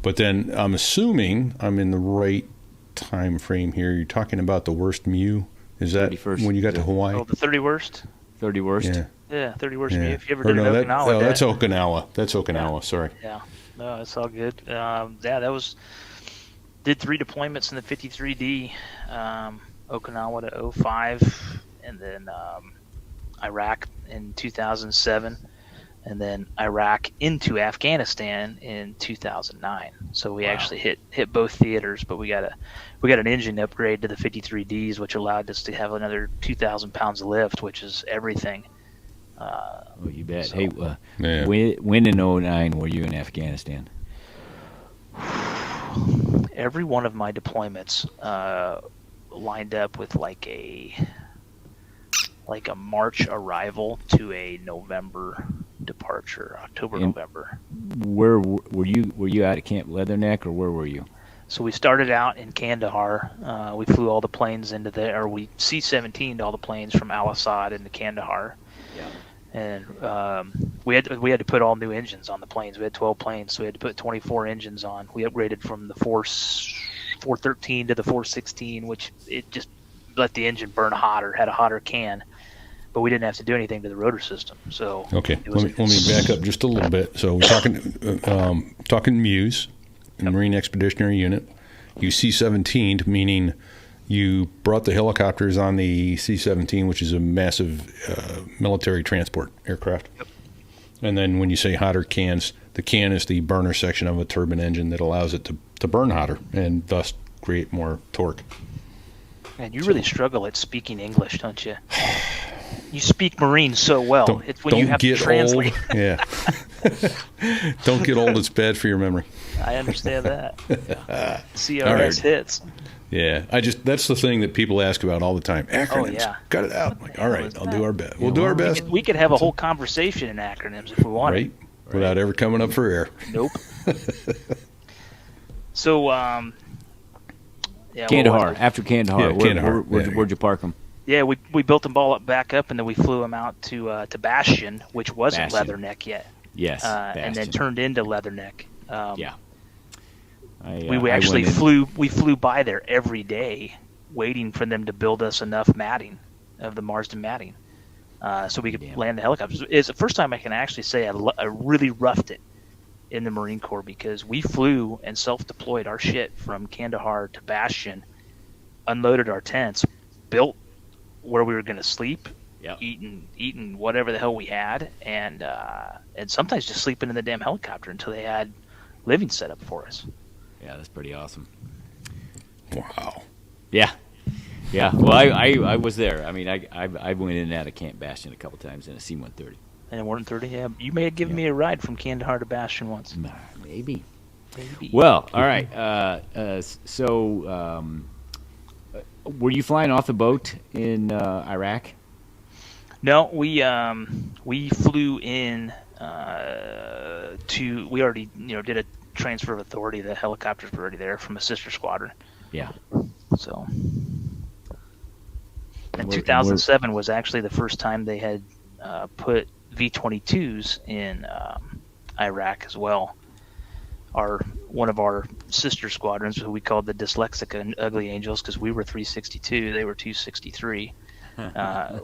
But then I'm assuming I'm in the right time frame here. You're talking about the worst MEU. Is that 31st. when you got to Hawaii? Oh, the 30 worst. 30 worst. Yeah, 30 worst. Yeah. If you ever did Okinawa, that's Okinawa. That's Okinawa. Sorry. Yeah, no, it's all good. Did 3 deployments in the 53D, Okinawa to 05, and then Iraq in 2007, and then Iraq into Afghanistan in 2009. So we actually hit both theaters, but we got an engine upgrade to the 53Ds, which allowed us to have another 2,000 pounds of lift, which is everything. Oh, you bet. So- Hey, when in 09 were you in Afghanistan? Every one of my deployments lined up with like a March arrival to a November departure, November. Where were you? Were you out at Camp Leatherneck, or where were you? So we started out in Kandahar. We flew all the planes into there, or we C-17'd all the planes from Al Asad into Kandahar. Yeah. And we had to put all new engines on the planes. We had 12 planes, so we had to put 24 engines on. We upgraded from the 413 to the 416, which it just let the engine burn hotter, had a hotter can. But we didn't have to do anything to the rotor system. So Okay, let me back up just a little bit. So we're talking MEUs, Marine Expeditionary Unit. You C-17'd, meaning you brought the helicopters on the C-17, which is a massive military transport aircraft. Yep. And then when you say hotter cans, the can is the burner section of a turbine engine that allows it to burn hotter and thus create more torque. Man, you really struggle at speaking English, don't you? You speak Marine so well. It's when you have to translate. Old. Yeah. Don't get old. It's bad for your memory. I understand that. CRS right. hits. Yeah. That's the thing that people ask about all the time. Acronyms. yeah. Got it out. Like, all right, I'll do our best. We'll do our best. We could have a whole conversation in acronyms if we wanted. Right. Without ever coming up for air. Nope. So, Kandahar. After Kandahar, Yeah, Kandahar. where'd you park them? Yeah, we built them all up back up, and then we flew them out to Bastion, which wasn't Bastion. Leatherneck yet. Yes, and then turned into Leatherneck. Yeah. We actually flew by there every day, waiting for them to build us enough matting of the Marsden matting, so we could land the helicopters. It's the first time I can actually say I really roughed it in the Marine Corps, because we flew and self-deployed our shit from Kandahar to Bastion, unloaded our tents, built where we were going to sleep, eating whatever the hell we had, and sometimes just sleeping in the damn helicopter until they had living set up for us. Yeah, that's pretty awesome. Wow. Yeah. Well, I was there. I mean, I went in and out of Camp Bastion a couple times in a C-130. And it wasn't 30. Yeah, you may have given me a ride from Kandahar to Bastion once. Maybe. Well, all right. So, were you flying off the boat in Iraq? No, we flew in to. We already did a transfer of authority. The helicopters were already there from a sister squadron. Yeah. So. And 2007 was actually the first time they had put V-22s in Iraq as well. One of our sister squadrons, who we called the Dyslexic and Ugly Angels, because we were 362, they were 263,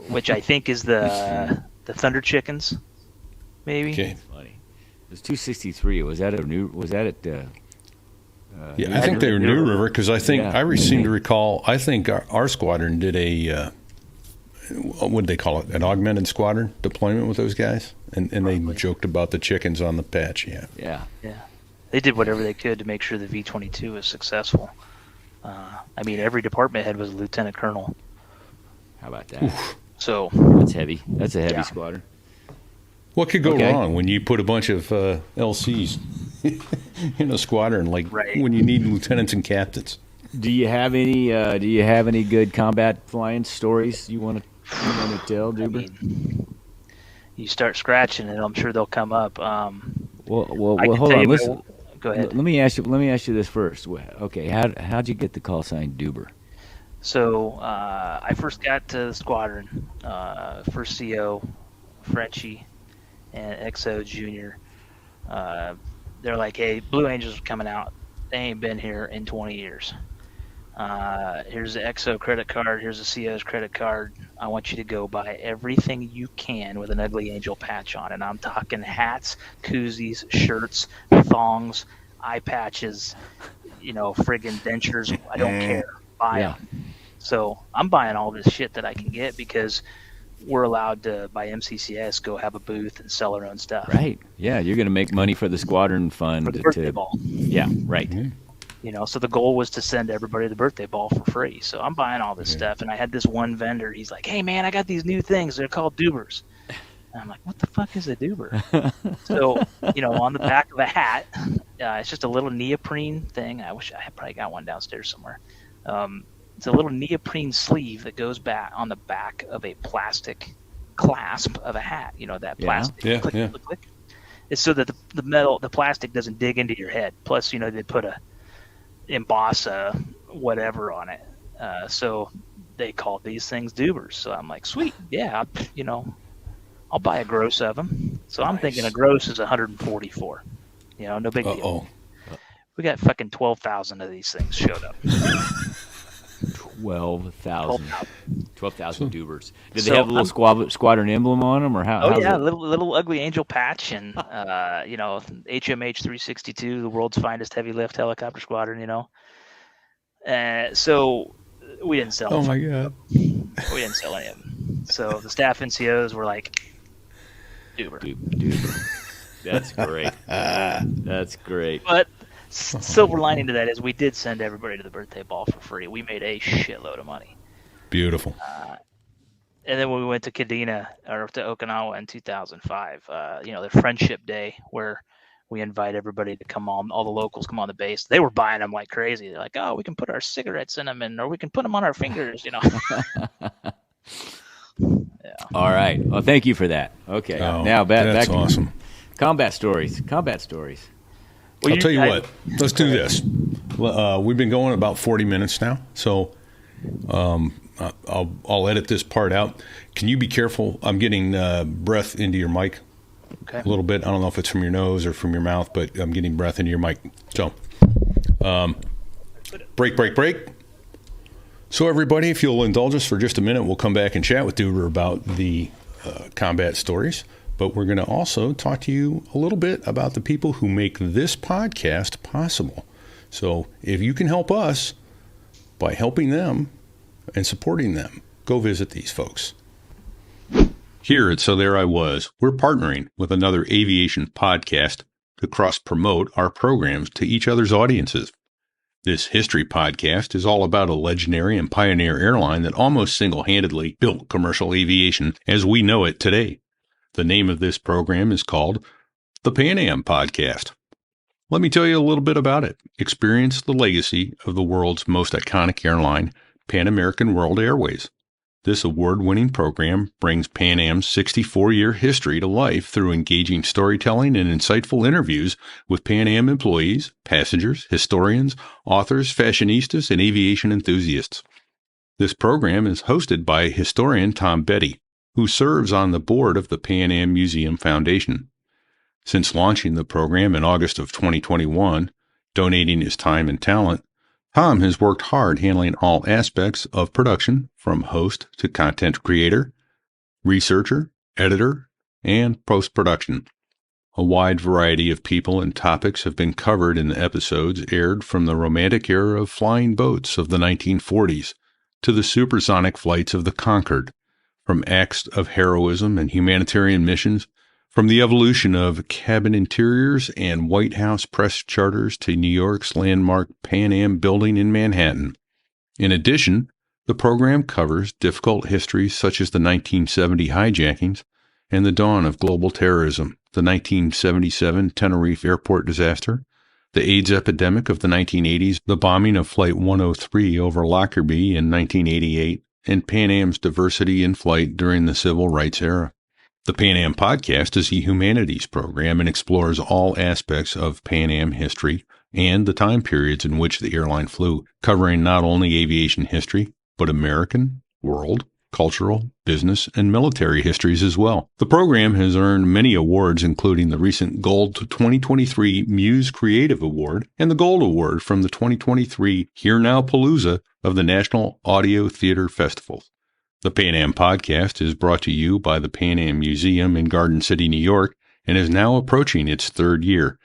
which I think is the Thunder Chickens, maybe. Okay. That's funny. It was 263. Was that at? Yeah, I think they were New River, because I seem to recall. I think our squadron did a. What did they call it? An augmented squadron deployment with those guys, and they joked about the chickens on the patch. Yeah. They did whatever they could to make sure the V-22 was successful. I mean, every department head was a lieutenant colonel. How about that? Oof. So that's heavy. That's a heavy squadron. What could go wrong when you put a bunch of LCs in a squadron, when you need lieutenants and captains? Do you have any good combat flying stories you want to tell, Doober? I mean, you start scratching it, I'm sure they'll come up. Well, hold on. Listen. Go ahead. Let me ask you this first. Okay, how'd you get the call sign Doober? So I first got to the squadron, first CO, Frenchie, and XO Junior. They're like, "Hey, Blue Angels are coming out. They ain't been here in 20 years. Here's the XO credit card. Here's the CO's credit card. I want you to go buy everything you can with an Ugly Angel patch on." And I'm talking hats, koozies, shirts, thongs, eye patches, friggin' dentures. I don't care. Buy them. So I'm buying all this shit that I can get, because we're allowed to, by MCCS, go have a booth and sell our own stuff. Right. Yeah, you're going to make money for the squadron fund. For the birthday ball. Yeah, right. Mm-hmm. So the goal was to send everybody the birthday ball for free. So I'm buying all this stuff, and I had this one vendor. He's like, "Hey, man, I got these new things. They're called Doobers." And I'm like, "What the fuck is a Doober?" So, on the back of a hat, it's just a little neoprene thing. I wish I had probably got one downstairs somewhere. It's a little neoprene sleeve that goes back on the back of a plastic clasp of a hat. That plastic. Yeah. Click. It's so that the plastic doesn't dig into your head. Plus, they put emboss whatever on it. So they called these things Doobers. So I'm like, sweet, yeah, I'll buy a gross of them. So I'm thinking a gross is 144. No big deal. We got fucking 12,000 of these things showed up. 12,000 Doobers. Did they have a little squadron emblem on them, or how? Oh yeah, little Ugly Angel patch, and HMH 362, the world's finest heavy lift helicopter squadron. So we didn't sell. Oh my god, we didn't sell any of them. So the staff NCOs were like, Doober. That's great. That's great. But silver lining to that is we did send everybody to the birthday ball for free. We made a shitload of money. Beautiful. And then when we went to Kadena or to Okinawa in 2005, the Friendship Day where we invite everybody to come on, all the locals come on the base. They were buying them like crazy. They're like, oh, we can put our cigarettes in them, or we can put them on our fingers, Yeah. All right. Well, thank you for that. Okay. Oh, Now that's back awesome. Combat stories. I'll tell you what. Let's do this. We've been going about 40 minutes now, so I'll edit this part out. Can you be careful? I'm getting breath into your mic a little bit. I don't know if it's from your nose or from your mouth, but I'm getting breath into your mic. So, break. So, everybody, if you'll indulge us for just a minute, we'll come back and chat with Doober about the combat stories. But we're going to also talk to you a little bit about the people who make this podcast possible. So, if you can help us by helping them and supporting them, go visit these folks. Here at So There I Was, we're partnering with another aviation podcast to cross-promote our programs to each other's audiences. This history podcast is all about a legendary and pioneer airline that almost single-handedly built commercial aviation as we know it today. The name of this program is called the Pan Am Podcast. Let me tell you a little bit about it. Experience the legacy of the world's most iconic airline, Pan American World Airways. This award-winning program brings Pan Am's 64-year history to life through engaging storytelling and insightful interviews with Pan Am employees, passengers, historians, authors, fashionistas, and aviation enthusiasts. This program is hosted by historian Tom Betty, who serves on the board of the Pan Am Museum Foundation. Since launching the program in August of 2021, donating his time and talent, Tom has worked hard handling all aspects of production, from host to content creator, researcher, editor, and post-production. A wide variety of people and topics have been covered in the episodes aired from the romantic era of flying boats of the 1940s to the supersonic flights of the Concorde, from acts of heroism and humanitarian missions, from the evolution of cabin interiors and White House press charters to New York's landmark Pan Am building in Manhattan. In addition, the program covers difficult histories such as the 1970 hijackings and the dawn of global terrorism, the 1977 Tenerife airport disaster, the AIDS epidemic of the 1980s, the bombing of Flight 103 over Lockerbie in 1988, and Pan Am's diversity in flight during the civil rights era. The Pan Am Podcast is a humanities program and explores all aspects of Pan Am history and the time periods in which the airline flew, covering not only aviation history, but American, world, cultural, business, and military histories as well. The program has earned many awards, including the recent Gold 2023 Muse Creative Award and the Gold Award from the 2023 Here Now Palooza of the National Audio Theater Festivals. The Pan Am Podcast is brought to you by the Pan Am Museum in Garden City, New York, and is now approaching its third year.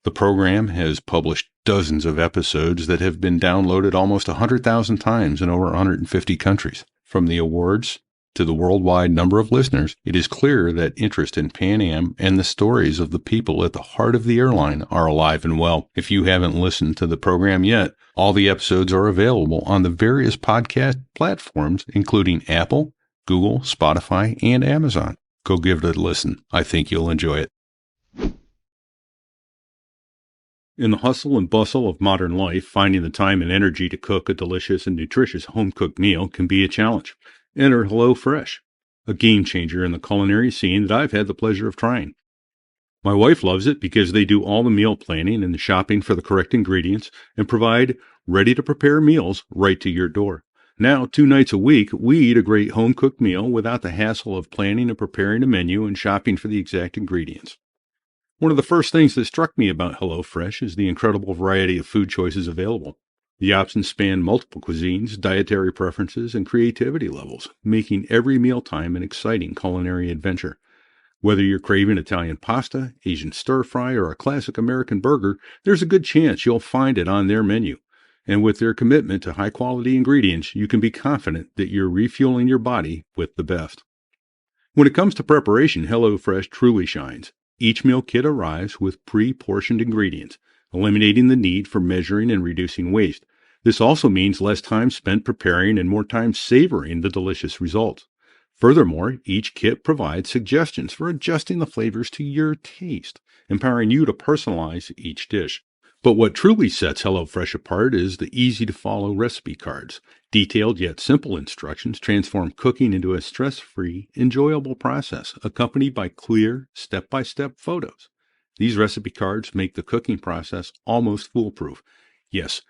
The program has published dozens of episodes that have been downloaded almost 100,000 times in over 150 countries. From the awards to the worldwide number of listeners, it is clear that interest in Pan Am and the stories of the people at the heart of the airline are alive and well. If you haven't listened to the program yet, all the episodes are available on the various podcast platforms, including Apple, Google, Spotify, and Amazon. Go give it a listen. I think you'll enjoy it. In the hustle and bustle of modern life, finding the time and energy to cook a delicious and nutritious home-cooked meal can be a challenge. Enter HelloFresh, a game-changer in the culinary scene that I've had the pleasure of trying. My wife loves it because they do all the meal planning and the shopping for the correct ingredients and provide ready-to-prepare meals right to your door. Now, 2 nights a week, we eat a great home-cooked meal without the hassle of planning and preparing a menu and shopping for the exact ingredients. One of the first things that struck me about HelloFresh is the incredible variety of food choices available. The options span multiple cuisines, dietary preferences, and creativity levels, making every mealtime an exciting culinary adventure. Whether you're craving Italian pasta, Asian stir-fry, or a classic American burger, there's a good chance you'll find it on their menu. And with their commitment to high-quality ingredients, you can be confident that you're refueling your body with the best. When it comes to preparation, HelloFresh truly shines. Each meal kit arrives with pre-portioned ingredients, eliminating the need for measuring and reducing waste. This also means less time spent preparing and more time savoring the delicious results. Furthermore, each kit provides suggestions for adjusting the flavors to your taste, empowering you to personalize each dish. But what truly sets HelloFresh apart is the easy-to-follow recipe cards. Detailed yet simple instructions transform cooking into a stress-free, enjoyable process, accompanied by clear, step-by-step photos. These recipe cards make the cooking process almost foolproof. Yes,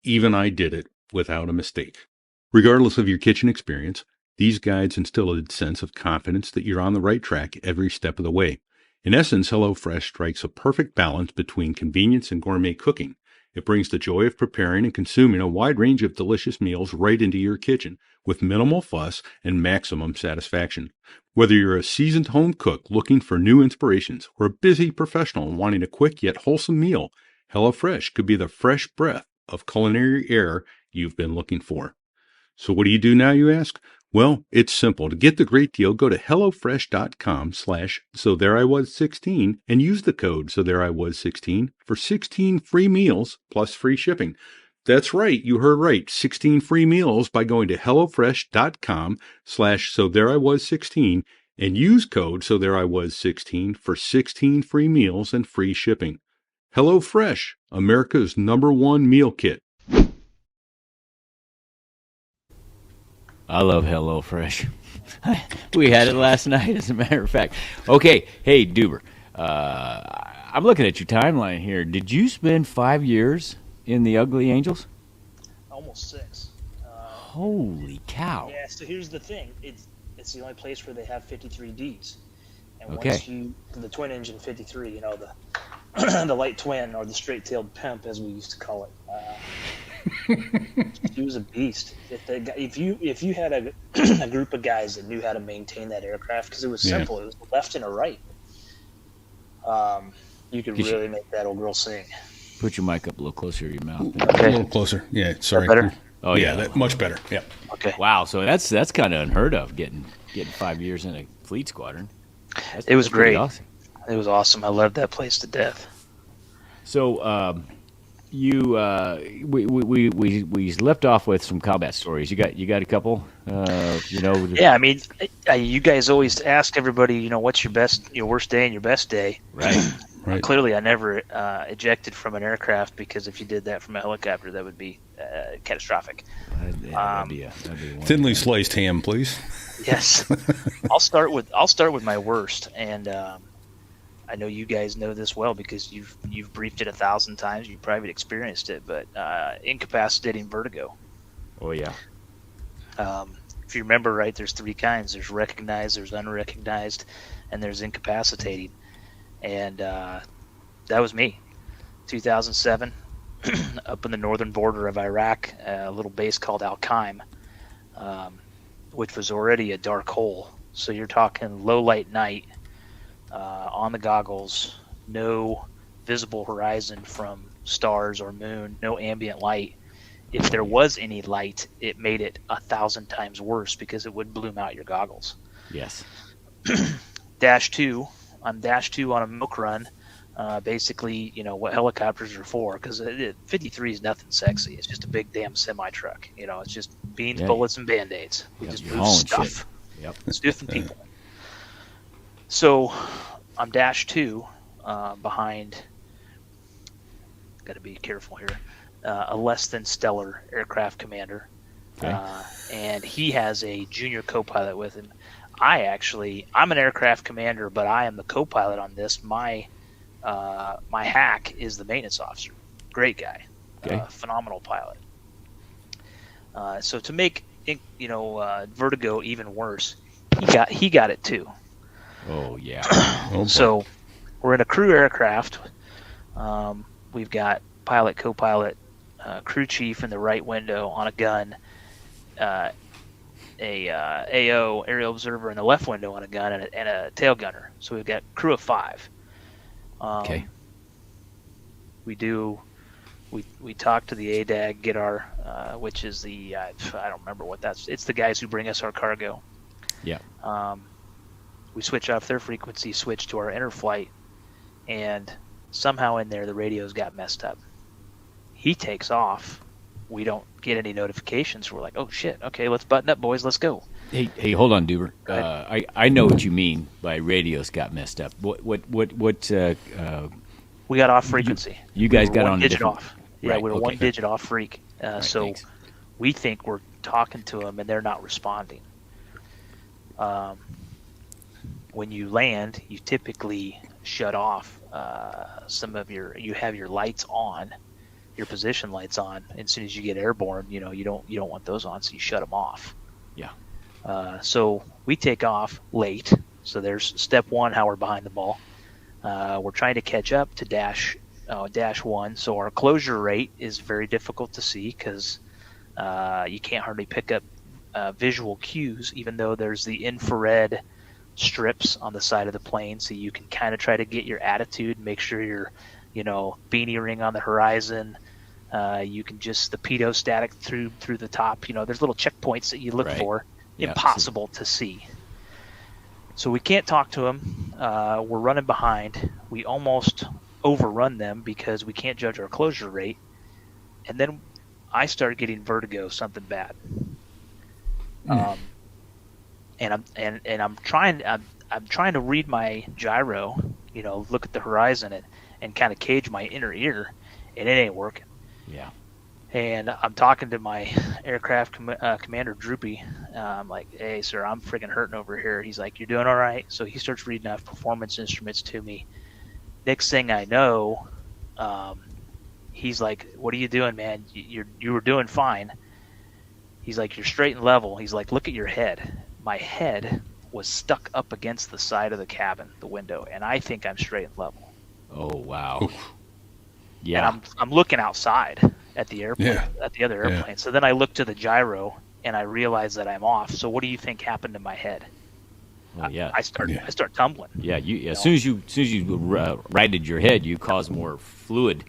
even I did it without a mistake. Regardless of your kitchen experience, these guides instill a sense of confidence that you're on the right track every step of the way. In essence, HelloFresh strikes a perfect balance between convenience and gourmet cooking. It brings the joy of preparing and consuming a wide range of delicious meals right into your kitchen with minimal fuss and maximum satisfaction. Whether you're a seasoned home cook looking for new inspirations or a busy professional wanting a quick yet wholesome meal, HelloFresh could be the fresh breath of culinary air you've been looking for. So what do you do now, you ask? Well, it's simple. To get the great deal, go to hellofresh.com/SoThereIWas16 and use the code SoThereIWas16 for 16 free meals plus free shipping. That's right. You heard right. 16 free meals by going to hellofresh.com/SoThereIWas16 and use code SoThereIWas16 for 16 free meals and free shipping. HelloFresh, America's #1 meal kit. I love HelloFresh. We had it last night, as a matter of fact. Okay, hey, Doober. I'm looking at your timeline here. Did you spend 5 years in the Ugly Angels? Almost 6. Holy cow. Yeah, so here's the thing. It's the only place where they have 53Ds. And Okay. once the twin engine 53, the the light twin, or the straight-tailed pimp, as we used to call it. He was a beast. If you had a group of guys that knew how to maintain that aircraft, because it was simple, it was a left and a right. You could really make that old girl sing. Put your mic up a little closer to your mouth. A little closer. Yeah, sorry. Better? Oh yeah, that much better. Yeah. Okay. Wow, so that's kind of unheard of, getting 5 years in a fleet squadron. It was pretty great. Awesome. It was awesome. I loved that place to death. So we left off with some combat stories. You got a couple, Yeah, I mean, you guys always ask everybody, what's your worst day and your best day. Right. Right. Clearly, I never ejected from an aircraft, because if you did that from a helicopter, that would be catastrophic. That'd be one. Thinly sliced ham, please. Yes. I'll start with my worst, and I know you guys know this well because you've briefed it 1,000 times. You've probably experienced it, but incapacitating vertigo. Oh yeah. If you remember right, there's 3 kinds. There's recognized, there's unrecognized, and there's incapacitating. And that was me. 2007, up in the northern border of Iraq, a little base called Al-Qaim, which was already a dark hole. So you're talking low light night, on the goggles, no visible horizon from stars or moon, no ambient light. If there was any light, it made it 1,000 times worse because it would bloom out your goggles. Yes. Dash 2. I'm Dash 2 on a milk run. Basically, what helicopters are for, because 53 is nothing sexy. It's just a big damn semi-truck. It's just beans, bullets, and Band-Aids. We just move stuff. Shit. Yep. Stuff and people. So I'm Dash 2 behind, got to be careful here, a less than stellar aircraft commander. Okay. And he has a junior co-pilot with him. I'm an aircraft commander, but I am the co-pilot on this. My hack is the maintenance officer. Great guy. Okay. Phenomenal pilot. So to make vertigo even worse, he got it too. Oh yeah. So we're in a crew aircraft. We've got pilot, co-pilot, crew chief in the right window on a gun, a AO, aerial observer, in the left window on a gun, and a tail gunner. So we've got crew of 5. Okay. We talk to the ADAG, get our which is the I don't remember what that's. It's the guys who bring us our cargo. Yeah. We switch off their frequency, switch to our interflight, and somehow in there the radios got messed up. He takes off we don't get any notifications. We're like, oh shit, okay, let's button up, boys, let's go. Hey, hold on, Doober. I know what you mean by radios got messed up. What? We got off frequency. You guys got one on a digit different- off. Yeah, Right, we were okay. one digit off freak. So thanks. we think we're talking to them and they're not responding. When you land, you typically shut off you have your lights on, your position lights on. And as soon as you get airborne, you don't want those on, so you shut them off. Yeah. So we take off late. So there's step one, how we're behind the ball. We're trying to catch up to dash one. So our closure rate is very difficult to see because you can't hardly pick up visual cues, even though there's the infrared strips on the side of the plane, so you can kind of try to get your attitude, make sure you're, beanie ring on the horizon. You can just the pitot static through the top. There's little checkpoints that you look Right. for. Yeah. Impossible to see. So we can't talk to them. We're running behind. We almost overrun them because we can't judge our closure rate. And then I start getting vertigo, something bad. And I'm trying to read my gyro, look at the horizon and kind of gauge my inner ear, and it ain't working. Yeah. And I'm talking to my aircraft commander, Droopy. I'm like, hey, sir, I'm freaking hurting over here. He's like, you're doing all right? So he starts reading off performance instruments to me. Next thing I know, he's like, what are you doing, man? You were doing fine. He's like, you're straight and level. He's like, look at your head. My head was stuck up against the side of the cabin, the window, and I think I'm straight and level. Oh, wow. Yeah. And I'm looking outside at the airplane, at the other airplane. Yeah. So then I look to the gyro and I realize that I'm off. So what do you think happened to my head? Well, yeah. I start tumbling. Yeah. As soon as you righted your head, you caused more fluid.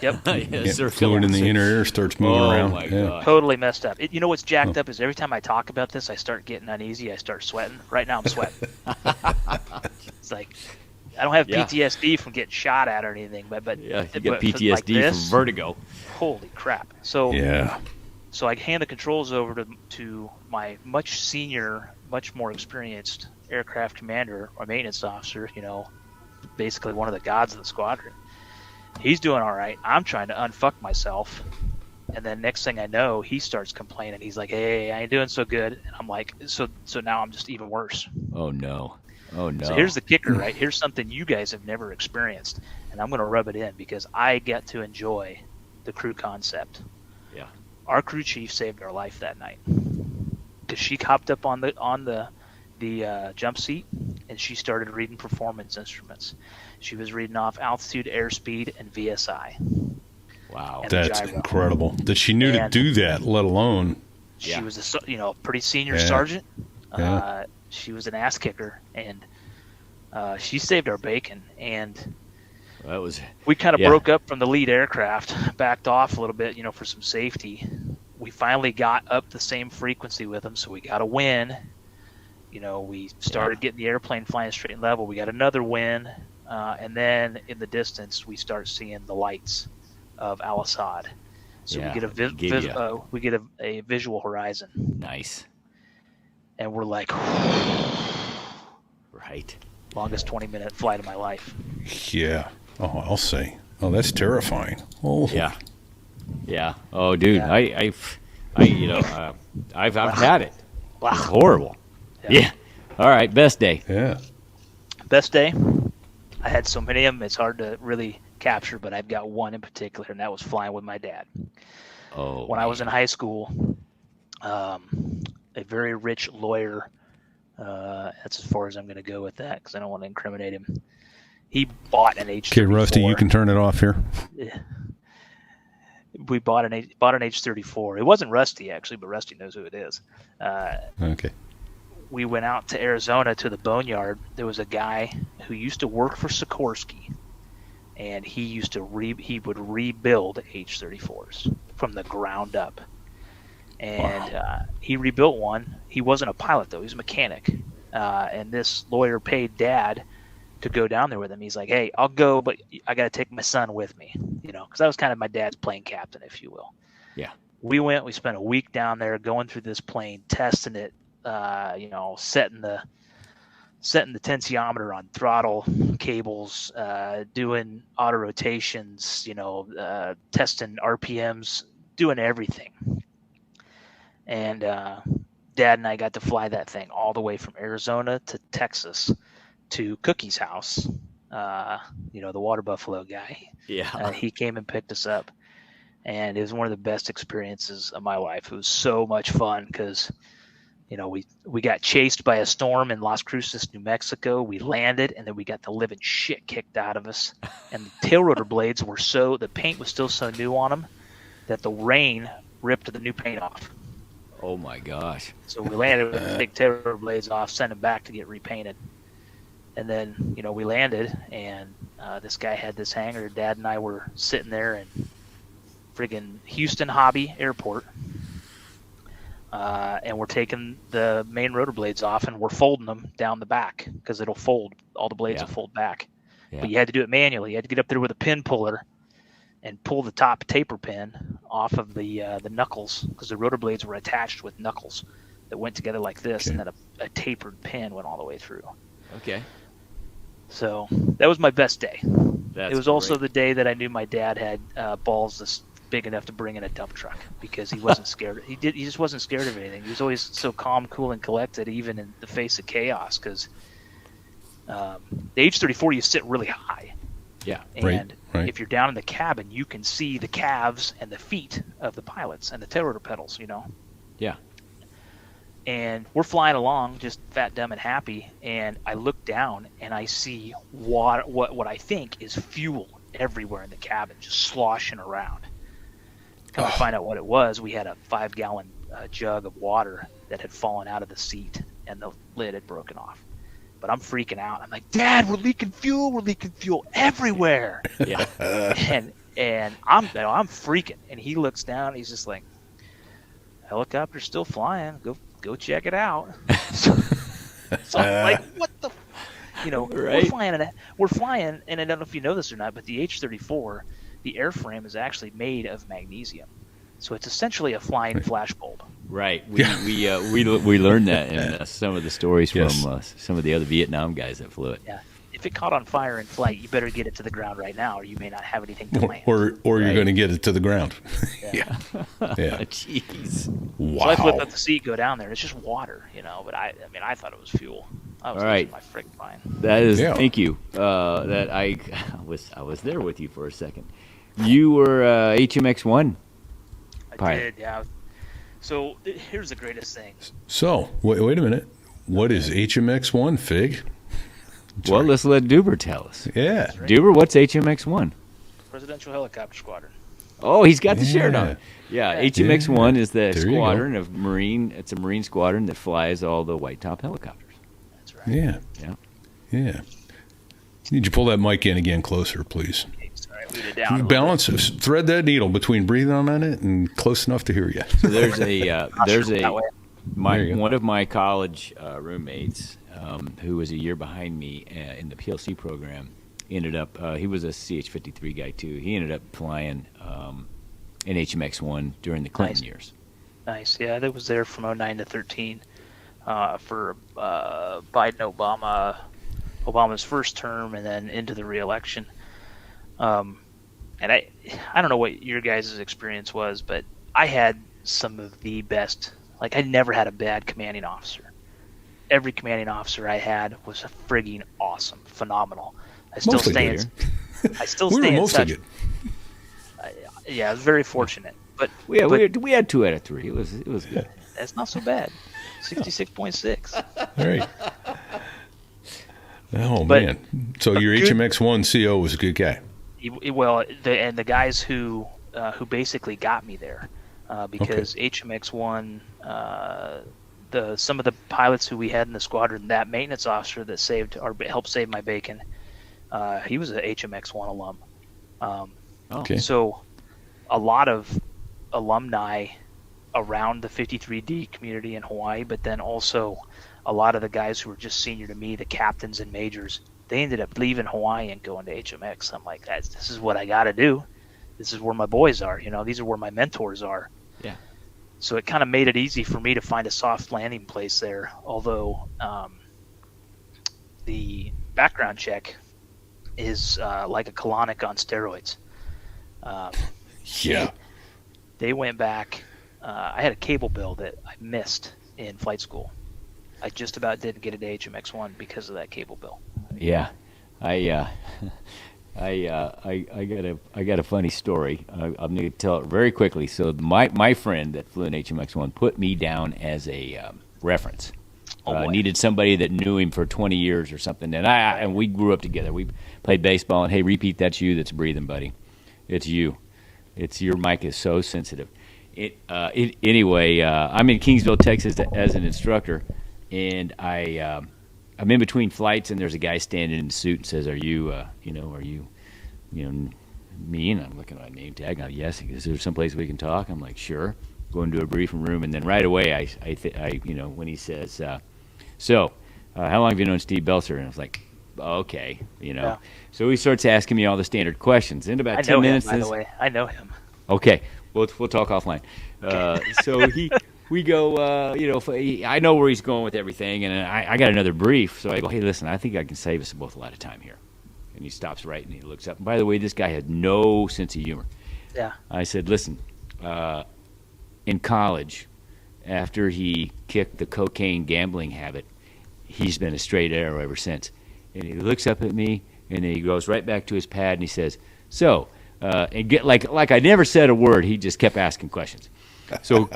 Yep. Fluid in the inner ear starts moving around. My Yeah. God. Totally messed up. What's jacked up is every time I talk about this, I start getting uneasy. I start sweating. Right now I'm sweating. It's like I don't have PTSD from getting shot at or anything, but Yeah, you but got PTSD like this, from vertigo. Holy crap! So Yeah. So I hand the controls over to my much more experienced aircraft commander or maintenance officer, basically one of the gods of the squadron. He's doing all right. I'm trying to unfuck myself. And then next thing I know, he starts complaining. He's like, hey, I ain't doing so good. And I'm like, so now I'm just even worse. Oh, no. Oh, no. So here's the kicker, right? Here's something you guys have never experienced. And I'm going to rub it in because I get to enjoy the crew concept. Yeah. Our crew chief saved our life that night because she hopped up on the jump seat and she started reading performance instruments. She was reading off altitude, airspeed, and VSI. Wow. And the That's gyro. incredible that she knew to And- do that, let alone. She was a pretty senior Yeah. sergeant. Yeah. She was an ass kicker, and she saved our bacon. And That was. we kind of Yeah. broke up from the lead aircraft, backed off a little bit, for some safety. We finally got up the same frequency with them, so we got a win. We started getting the airplane flying straight and level. We got another win, and then in the distance, we start seeing the lights of Al Assad. So Yeah, we get a visual horizon, Nice. and we're like, Right. longest 20-minute flight of my life. Yeah. Oh, I'll say. Oh, that's terrifying. Oh. Yeah. Yeah. Oh, dude. Yeah. I've had it. Wow. It's horrible. Yeah. All right. Best day. Yeah. Best day? I had so many of them, it's hard to really capture, but I've got one in particular, and that was flying with my dad. Oh. When I was in high school, a very rich lawyer, that's as far as I'm going to go with that because I don't want to incriminate him. He bought an H-34. Okay, Rusty, you can turn it off here. We bought an H-34. It wasn't Rusty, actually, but Rusty knows who it is. Okay. We went out to Arizona to the boneyard. There was a guy who used to work for Sikorsky, and he would rebuild H-34s from the ground up. And he rebuilt one. He wasn't a pilot, though. He was a mechanic. And this lawyer paid Dad to go down there with him. He's like, hey, I'll go, but I got to take my son with me, because that was kind of my dad's plane captain, if you will. Yeah. we spent a week down there going through this plane, testing it, setting the tensiometer on throttle cables, doing auto rotations, testing RPMs, doing everything. And Dad and I got to fly that thing all the way from Arizona to Texas to Cookie's house. The water buffalo guy. Yeah. He came and picked us up, and it was one of the best experiences of my life. It was so much fun because, we got chased by a storm in Las Cruces, New Mexico. We landed, and then we got the living shit kicked out of us. And the tail rotor blades the paint was still so new on them that the rain ripped the new paint off. Oh my gosh. So we landed with the big tail rotor blades off, sent them back to get repainted. And then, we landed, and this guy had this hangar. Dad and I were sitting there in friggin' Houston Hobby Airport, and we're taking the main rotor blades off, and we're folding them down the back because it'll fold. All the blades will fold back. Yeah. But you had to do it manually. You had to get up there with a pin puller and pull the top taper pin off of the knuckles, because the rotor blades were attached with knuckles that went together like this, and then a tapered pin went all the way through. Okay. So that was my best day. It was also the day that I knew my dad had balls this big enough to bring in a dump truck, because he wasn't scared. He just wasn't scared of anything. He was always so calm, cool, and collected, even in the face of chaos. Because the H-34, you sit really high. Yeah. And right. if you're down in the cabin, you can see the calves and the feet of the pilots and the tail rotor pedals. Yeah. And we're flying along, just fat, dumb, and happy. And I look down and I see water, what I think is fuel everywhere in the cabin, just sloshing around. Come to find out what it was, we had a 5-gallon jug of water that had fallen out of the seat, and the lid had broken off. But I'm freaking out. I'm like, Dad, we're leaking fuel everywhere. Yeah. and I'm freaking. And he looks down. He's just like, helicopter's still flying. Go check it out. So I'm like, what the? Right. We're flying, and I don't know if you know this or not, but the H-34, the airframe is actually made of magnesium, so it's essentially a flying flash bulb. Right. We learned that in some of the stories from some of the other Vietnam guys that flew it. Yeah. If it caught on fire in flight, you better get it to the ground right now, or you may not have anything to land. Or you're going to get it to the ground. Yeah. Jeez. Wow. So I flip up the seat, go down there, and it's just water, But I thought it was fuel. I was losing my friggin' mind. That is, thank you. That I was there with you for a second. You were HMX-1 pilot. I did, yeah. So here's the greatest thing. So wait a minute. What is HMX-1, Fig? Well, let's let Doober tell us. Yeah. Right. Doober, what's HMX-1 Presidential Helicopter Squadron. Oh, he's got the shirt on. Yeah, HMX-1 is the There you squadron of Marine. It's a Marine squadron that flies all the white top helicopters. That's right. Yeah. Need you pull that mic in again closer, please? Okay, sorry, I leaned it down. Balance, thread that needle between breathing on it and close enough to hear you. So one of my college roommates, who was a year behind me in the PLC program, ended up. He was a CH-53 guy too. He ended up flying an HMX-1 during the Clinton years. Nice. Yeah, that was there from 2009 to 13 for Obama's first term, and then into the re-election. And I don't know what your guys' experience was, but I had some of the best. Like, I never had a bad commanding officer. Every commanding officer I had was frigging awesome, phenomenal. I still stay in touch. Yeah, I was very fortunate. But we had 2 out of 3. It was good. That's not so bad. 66.6. All right. Oh, man. So your HMX-1 CO was a good guy. The guys who basically got me there, because HMX-1, some of the pilots who we had in the squadron, that maintenance officer that helped save my bacon, he was an HMX-1 alum. So a lot of alumni around the 53D community in Hawaii, but then also a lot of the guys who were just senior to me, the captains and majors, they ended up leaving Hawaii and going to HMX. I'm like, this is what I got to do. This is where my boys are. These are where my mentors are. Yeah. So it kind of made it easy for me to find a soft landing place there, although the background check is like a colonic on steroids. Yeah. They went back. I had a cable bill that I missed in flight school. I just about didn't get it to HMX1 because of that cable bill. Yeah, I got a funny story. I'm going to tell it very quickly. So my friend that flew in HMX1 put me down as a reference. Needed somebody that knew him for 20 years or something. And we grew up together. We played baseball. And hey, repeat, that's you that's breathing, buddy. It's you. It's your mic is so sensitive. Anyway, I'm in Kingsville, Texas, as an instructor, and I'm in between flights, and there's a guy standing in a suit and says, "Are you me?" And I'm looking at my name tag. I'm, yes. He goes, "Is there someplace we can talk?" I'm like, "Sure." Go into a briefing room, and then right away, I when he says, "So, how long have you known Steve Belser?" And I was like, "Okay, Yeah. So he starts asking me all the standard questions. In about 10 minutes, by the way, I know him. Okay, we'll talk offline. So we go, I know where he's going with everything, and I got another brief. So I go, "Hey, listen, I think I can save us both a lot of time here." And he stops right and he looks up. And by the way, this guy had no sense of humor. Yeah. I said, "Listen, in college, after he kicked the cocaine gambling habit, he's been a straight arrow ever since." And he looks up at me, and then he goes right back to his pad, and he says, "So," and get like I never said a word. He just kept asking questions. So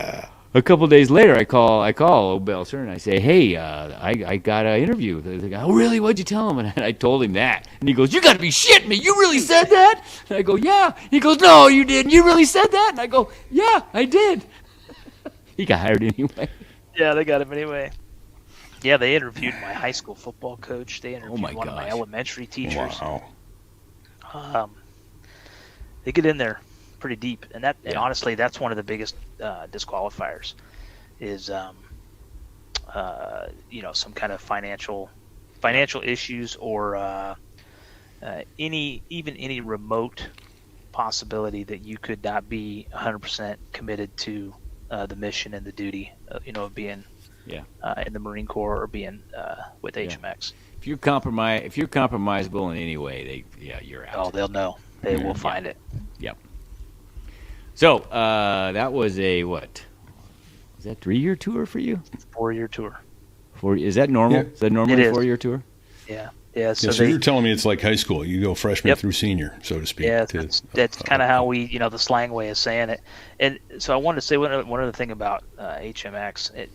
a couple of days later, I call old Belser, and I say, "Hey, I got an interview." The guy, "Oh, really? What'd you tell him?" And I told him that. And he goes, "You got to be shitting me. You really said that?" And I go, "Yeah." He goes, "No, you didn't. You really said that?" And I go, "Yeah, I did." He got hired anyway. Yeah, they got him anyway. Yeah, they interviewed my high school football coach. They interviewed one of my elementary teachers. Wow. They get in there pretty deep, and and honestly, that's one of the biggest disqualifiers. Is some kind of financial issues or any remote possibility that you could not be 100% committed to the mission and the duty, of being in the Marine Corps or being with HMX. If you're compromisable in any way, you're out. Oh, they'll know. They will find it. Yep. So that was a what? Is that 3-year tour for you? 4-year tour. Is that normal? Yeah. Is that normally It a is. 4-year tour? Yeah. So you're telling me it's like high school. You go freshman through senior, so to speak. Yeah, that's kind of how we, the slang way of saying it. And so I wanted to say one other thing about HMX.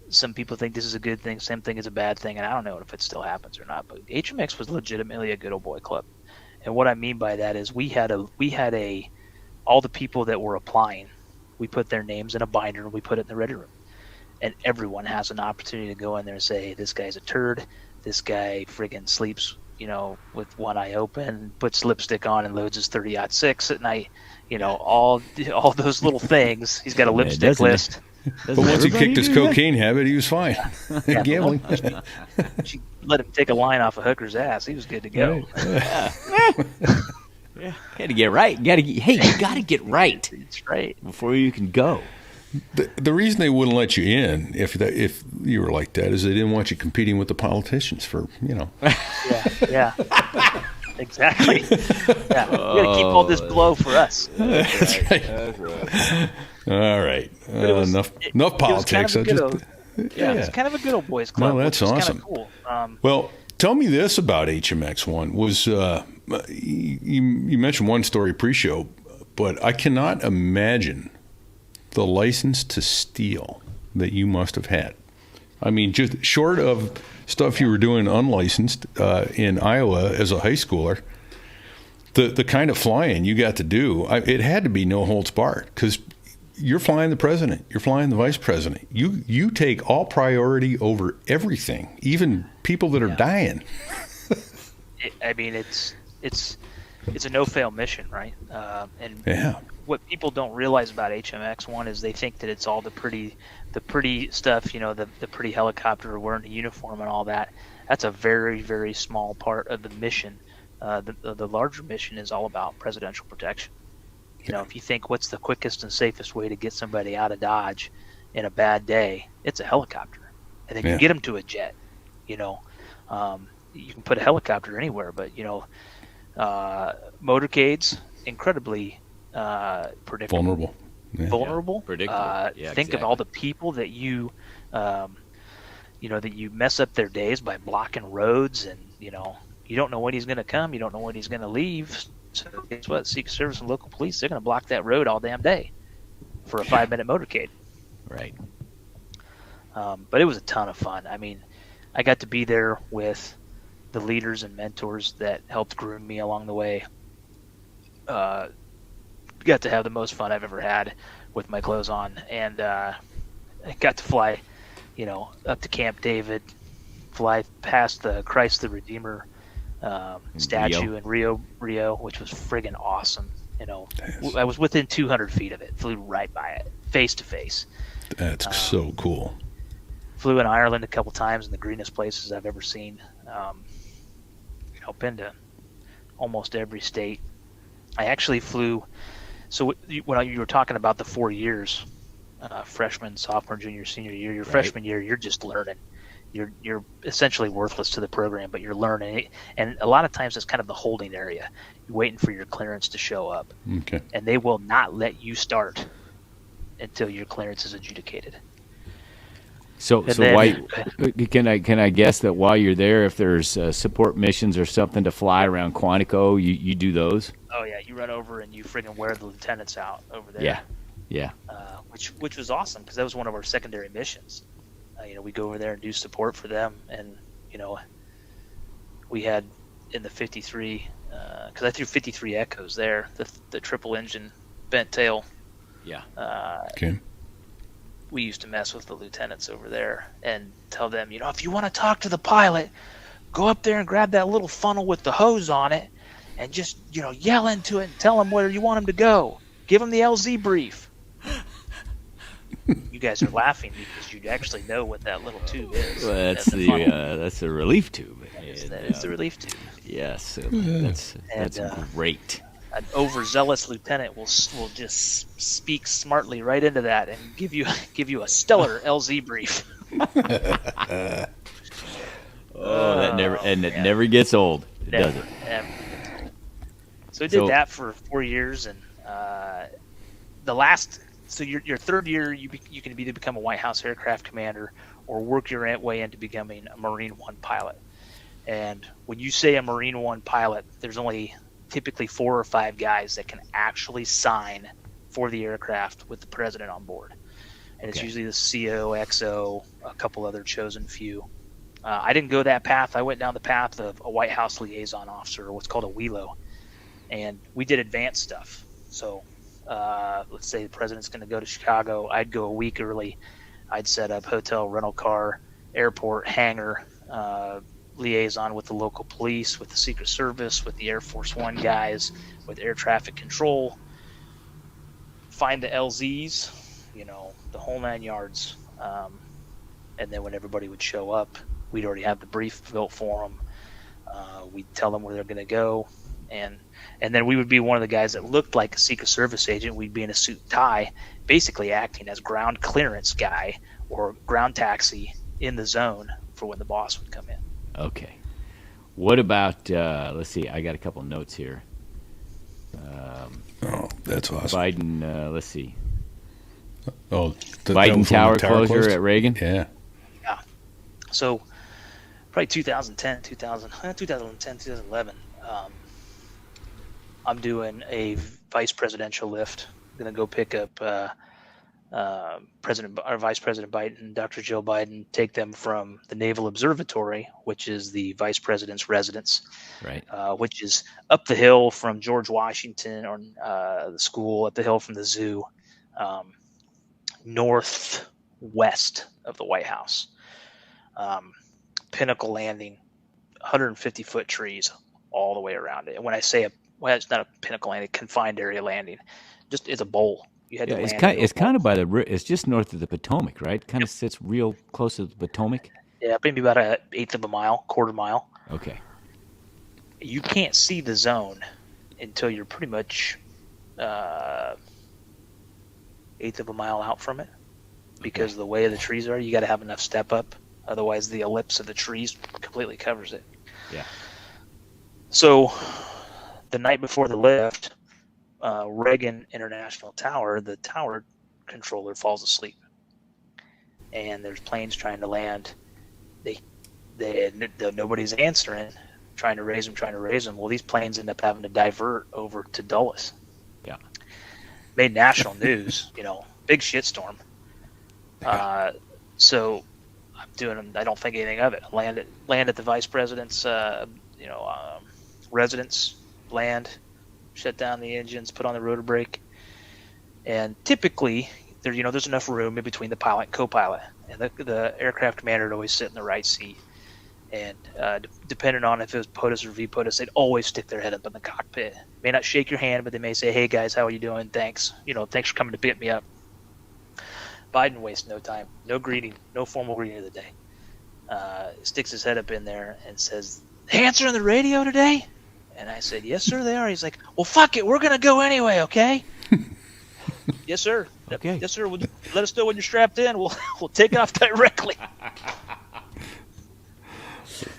Some people think this is a good thing, some think it's a bad thing, and I don't know if it still happens or not. But HMX was legitimately a good old boy club, and what I mean by that is we had all the people that were applying, we put their names in a binder and we put it in the ready room, and everyone has an opportunity to go in there and say, "This guy's a turd. This guy friggin' sleeps, with one eye open, puts lipstick on, and loads his 30-06 at night." All those little things. He's got a lipstick list. But once he kicked his cocaine habit, he was fine. Gambling. She let him take a line off a hooker's ass. He was good to go. Yeah. You got to get right. You got to get right. That's right. Before you can go. The reason they wouldn't let you in if you were like that is they didn't want you competing with the politicians for. Yeah. Exactly. Yeah. We got to keep all this blow for us. That's right. All right. Enough politics. It's kind of a good old boys club. No, that's awesome. Cool. Well, tell me this about HMX1. Was you mentioned one story pre-show, but I cannot imagine the license to steal that you must have had. I mean, just short of stuff you were doing unlicensed in Iowa as a high schooler, the kind of flying you got to do, it had to be no holds barred, because you're flying the president, you're flying the vice president. You take all priority over everything, even people that are dying. It's a no-fail mission, right? What people don't realize about HMX1 is they think that it's all the pretty stuff, the pretty helicopter wearing a uniform and all that. That's a very, very small part of the mission. The larger mission is all about presidential protection. You know, if you think what's the quickest and safest way to get somebody out of Dodge in a bad day, it's a helicopter. And then you get them to a jet. You know, you can put a helicopter anywhere, but, you know, motorcades, incredibly predictable. Vulnerable. Yeah. Vulnerable. Predictable. Think of all the people that you know, that you mess up their days by blocking roads, and, you know, you don't know when he's going to come, you don't know when he's going to leave. So guess what? Secret Service and local police, they're going to block that road all damn day for a 5-minute motorcade. Right. But it was a ton of fun. I mean, I got to be there with the leaders and mentors that helped groom me along the way. Got to have the most fun I've ever had with my clothes on, and I got to fly, you know, up to Camp David, fly past the Christ the Redeemer statue in Rio, which was friggin' awesome. You know, I was within 200 feet of it, flew right by it, face to face. That's so cool. Flew in Ireland a couple times, in the greenest places I've ever seen. You know, been to almost every state. I actually flew. So when you were talking about the 4 years, freshman, sophomore, junior, senior year, your freshman year, you're just learning. You're essentially worthless to the program, but you're learning it. And a lot of times it's kind of the holding area. You're waiting for your clearance to show up. Okay. And they will not let you start until your clearance is adjudicated. So why can I guess that while you're there, if there's support missions or something to fly around Quantico, you do those? Oh yeah, you run over and you friggin' wear the lieutenants out over there. Yeah. Which was awesome, because that was one of our secondary missions. You know, we go over there and do support for them, and, you know, we had in the 53, because I threw 53 Echoes there, the triple engine bent tail. Yeah. Okay. We used to mess with the lieutenants over there and tell them, you know, if you want to talk to the pilot, go up there and grab that little funnel with the hose on it and just, you know, yell into it and tell them where you want them to go. Give them the LZ brief. You guys are laughing because you actually know what that little tube is. Well, that's the relief tube. That is the relief tube. Yes, that's great. An overzealous lieutenant will just speak smartly right into that and give you a stellar LZ brief. That never gets old. It doesn't. Never. So I did that for 4 years, and the last. So your third year, you can either become a White House aircraft commander or work your way into becoming a Marine One pilot. And when you say a Marine One pilot, there's only typically 4 or 5 guys that can actually sign for the aircraft with the president on board. And it's usually the CO, XO, a couple other chosen few. I didn't go that path. I went down the path of a White House liaison officer, what's called a WELO. And we did advanced stuff. So let's say the president's going to go to Chicago. I'd go a week early. I'd set up hotel, rental car, airport, hangar, liaison with the local police, with the Secret Service, with the Air Force One guys, with air traffic control. Find the LZs, you know, the whole 9 yards. And then when everybody would show up, we'd already have the brief built for them. We'd tell them where they're going to go. And then we would be one of the guys that looked like a Secret Service agent. We'd be in a suit and tie, basically acting as ground clearance guy or ground taxi in the zone for when the boss would come in. Okay. What about, let's see, I got a couple notes here. That's awesome. Biden, let's see. Oh, Biden Tower closure at Reagan? Yeah. Yeah. So probably 2010, 2011. I'm doing a vice presidential lift. I'm going to go pick up Vice President Biden, Dr. Joe Biden, take them from the Naval Observatory, which is the vice president's residence, right? Which is up the hill from George Washington, or the school, up the hill from the zoo, northwest of the White House. Pinnacle landing, 150-foot trees all the way around it. And when I say it's not a pinnacle landing, confined area landing, just it's a bowl. You had to land it's kind of by it's just north of the Potomac, right? Kind of sits real close to the Potomac. Yeah, maybe about an eighth of a mile, quarter mile. Okay. You can't see the zone until you're pretty much eighth of a mile out from it, because of the way the trees are. You got to have enough step up, otherwise the ellipse of the trees completely covers it. Yeah. So the night before the lift, Reagan International Tower, the tower controller falls asleep, and there's planes trying to land. Nobody's answering, trying to raise them. Well, these planes end up having to divert over to Dulles. Yeah. Made national news, big shitstorm. So I'm doing. I don't think anything of it. Land at the vice president's, residence. Land, shut down the engines, put on the rotor brake, and typically there's enough room in between the pilot and co-pilot, and the aircraft commander would always sit in the right seat. And depending on if it was POTUS or VPOTUS, they'd always stick their head up in the cockpit. May not shake your hand, but they may say, "Hey guys, how are you doing? Thanks. Thanks for coming to pick me up." Biden wastes no time, no greeting, no formal greeting of the day. Sticks his head up in there and says, "They answering the radio today?" And I said, "Yes, sir, they are." He's like, "Well, fuck it, we're gonna go anyway, okay?" "Yes, sir. Okay. Yes, sir. Let us know when you're strapped in. We'll take off directly."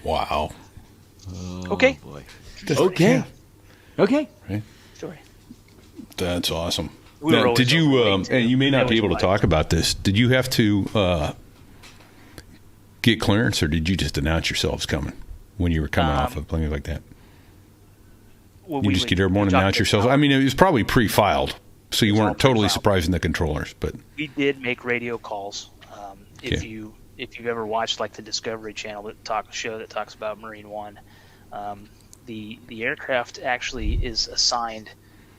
Wow. Okay. Boy. Okay. Okay. Right. Story. That's awesome. We were Now, always did you, overweight, and you may not be able to always talk about this, did you have to get clearance, or did you just announce yourselves coming when you were coming off of plane like that? Well, You just get airborne and announce yourselves? I mean, it was probably pre-filed, so you It was all weren't totally pre-filed. surprising the controllers, but We did make radio calls. If Okay. you've ever watched like the Discovery Channel show that talks about Marine One, the aircraft actually is assigned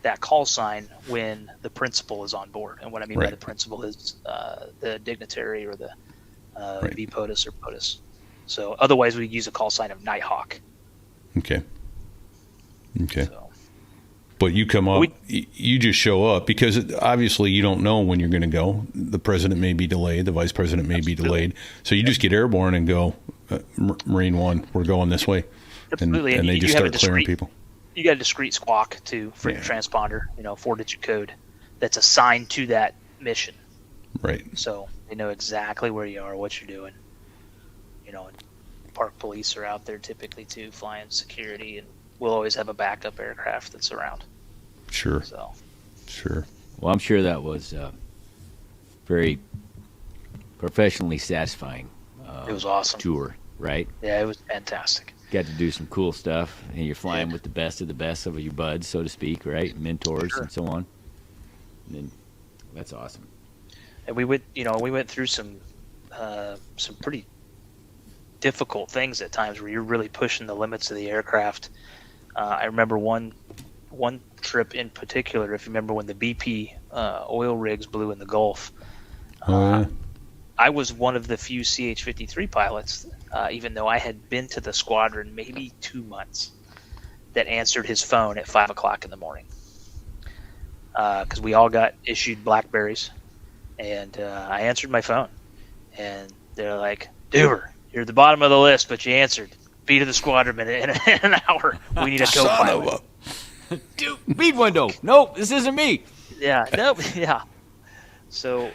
that call sign when the principal is on board. And what I mean by Right. the principal is the dignitary or the Right. VPOTUS or POTUS. So otherwise we use a call sign of Nighthawk. okay. Okay. So But you come up, you just show up because obviously you don't know when you're going to go. The president may be delayed. The vice president may be delayed. So you just get airborne and go, Marine One, we're going this way. Absolutely. And they you just have a start clearing discrete- people. You got a discrete squawk too for your Yeah. transponder, 4-digit code that's assigned to that mission. Right. So they know exactly where you are, what you're doing. Park police are out there typically too, flying security, and we'll always have a backup aircraft that's around. Sure. So Sure. Well, I'm sure that was very professionally satisfying it was awesome. tour, right? Yeah, it was fantastic. Got to do some cool stuff, and you're flying with the best of the best of your buds, so to speak, right? Mentors Sure. and so on. And then, that's awesome. And we went through some pretty difficult things at times where you're really pushing the limits of the aircraft. I remember one trip in particular, if you remember when the BP oil rigs blew in the Gulf. Oh, yeah. I was one of the few CH-53 pilots, even though I had been to the squadron maybe 2 months, that answered his phone at 5 o'clock in the morning. Because we all got issued Blackberries, and I answered my phone, and they're like, "Doober, you're at the bottom of the list, but you answered. Be to the squadron in an hour. We need a Son co-pilot." of a... Dude, feed window. Nope, this isn't me. Yeah, nope, yeah. So,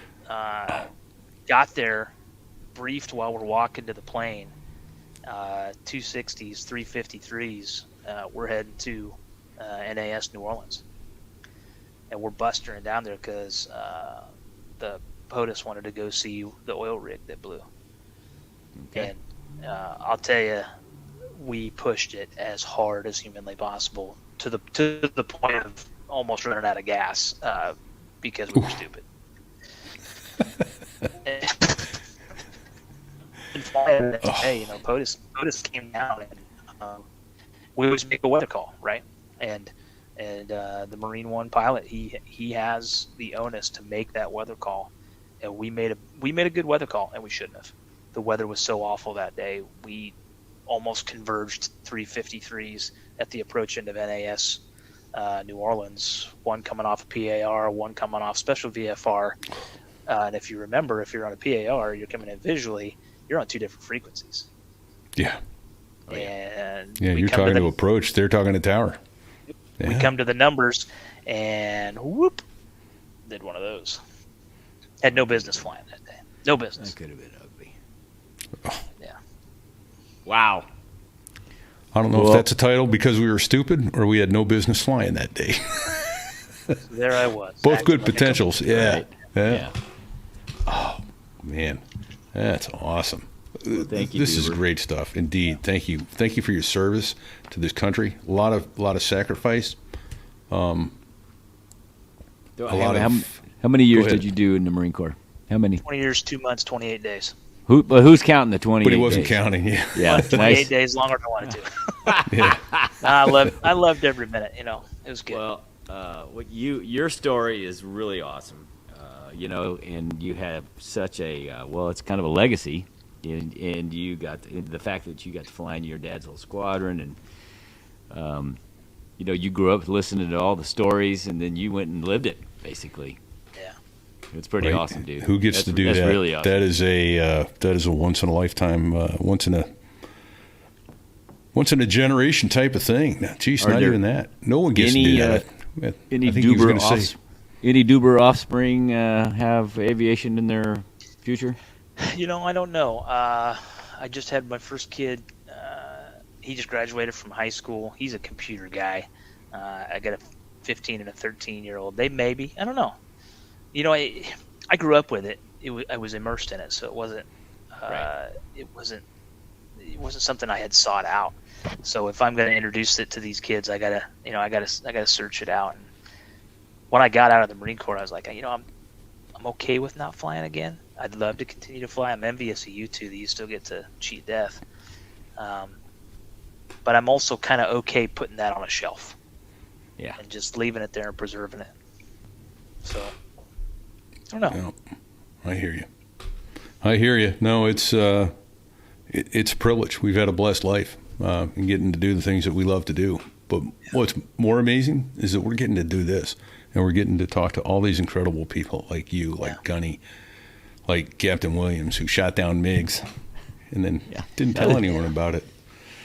got there, briefed while we're walking to the plane. 260s, 353s. We're heading to NAS New Orleans, and we're bustering down there because the POTUS wanted to go see the oil rig that blew. Okay. And I'll tell you, we pushed it as hard as humanly possible to the point of almost running out of gas because we were stupid. And hey, POTUS came down, and we always make a weather call, right? And the Marine One pilot, he has the onus to make that weather call, and we made a good weather call, and we shouldn't have. The weather was so awful that day. We almost converged 353s at the approach end of NAS New Orleans, one coming off a PAR, one coming off special VFR. And if you remember, if you're on a PAR, you're coming in visually, you're on two different frequencies. Yeah. And Yeah, we you're come talking to the- approach. They're talking to tower. We come to the numbers, and whoop, did one of those. Had no business flying that day. No business. That could have been ugly. Yeah. Wow. I don't know if that's a title because we were stupid or we had no business flying that day. There I was. Both good potentials. Yeah. Right. Yeah. Oh, man. That's awesome. Thank you. This is Doober. great stuff. Indeed. Thank you. Thank you for your service to this country. A lot of sacrifice. How many years did you do in the Marine Corps? How many? 20 years, 2 months, 28 days. Who's counting the 28 But he wasn't days? counting. Yeah. Yeah. 28 days longer than I wanted to. Yeah. I loved every minute. It was good. Well, your story is really awesome. And you have such a it's kind of a legacy, and you got the fact that you got to fly in your dad's old squadron, and you grew up listening to all the stories, and then you went and lived it basically. Yeah. It's pretty awesome, dude. Who gets to do that's that? Really awesome. That is a once in a lifetime, once in a generation type of thing. Geez, not even that. No one gets to do that. Any I think he was Doober gonna say. any Doober offspring have aviation in their future? I don't know. I just had my first kid. He just graduated from high school. He's a computer guy. I got a 15 and a 13-year-old. They maybe. I don't know. I grew up with it. I was immersed in it, so it wasn't. Right. It wasn't something I had sought out. So if I'm going to introduce it to these kids, I gotta search it out. And when I got out of the Marine Corps, I was like, I'm okay with not flying again. I'd love to continue to fly. I'm envious of you two that you still get to cheat death. But I'm also kind of okay putting that on a shelf. Yeah. And just leaving it there and preserving it. So, I don't know. No, I hear you. No, it's a privilege. We've had a blessed life in getting to do the things that we love to do. But what's more amazing is that we're getting to do this, and we're getting to talk to all these incredible people like you, like Gunny, like Captain Williams, who shot down MiGs and then didn't tell anyone about it.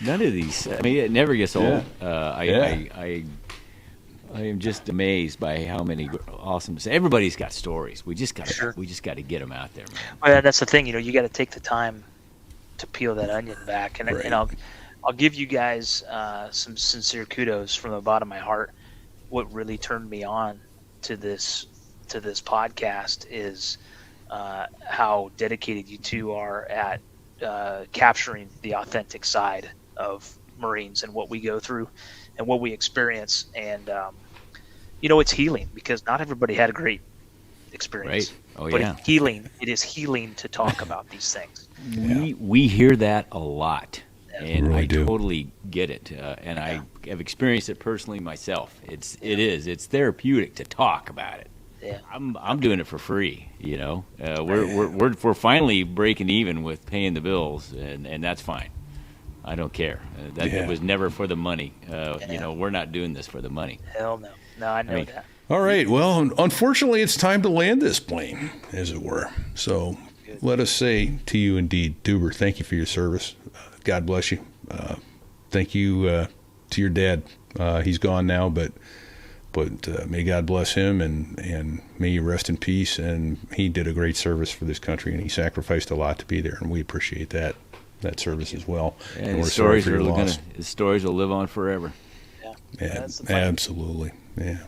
None of these. It never gets old. Yeah. I am just amazed by how many awesome. Everybody's got stories. We just got to get them out there, man. Well, that's the thing. You got to take the time to peel that onion back, and I'll give you guys some sincere kudos from the bottom of my heart. What really turned me on to this podcast is how dedicated you two are at capturing the authentic side of Marines and what we go through and what we experience. And it's healing because not everybody had a great experience. Right. Oh, but yeah. It is healing to talk about these things. We hear that a lot, and really I do. totally get it. And I have experienced it personally myself. It's therapeutic to talk about it. Yeah. I'm doing it for free. We're finally breaking even with paying the bills, and that's fine. I don't care. It was never for the money. We're not doing this for the money. Hell no. No, I know that. All right. Well, unfortunately, it's time to land this plane, as it were. So let us say to you indeed, Doober, thank you for your service. God bless you. Thank you to your dad. He's gone now, but may God bless him and may you rest in peace. And he did a great service for this country, and he sacrificed a lot to be there, and we appreciate that service as well. And we're his sorry stories for your loss. his stories will live on forever. Yeah, absolutely. Yeah.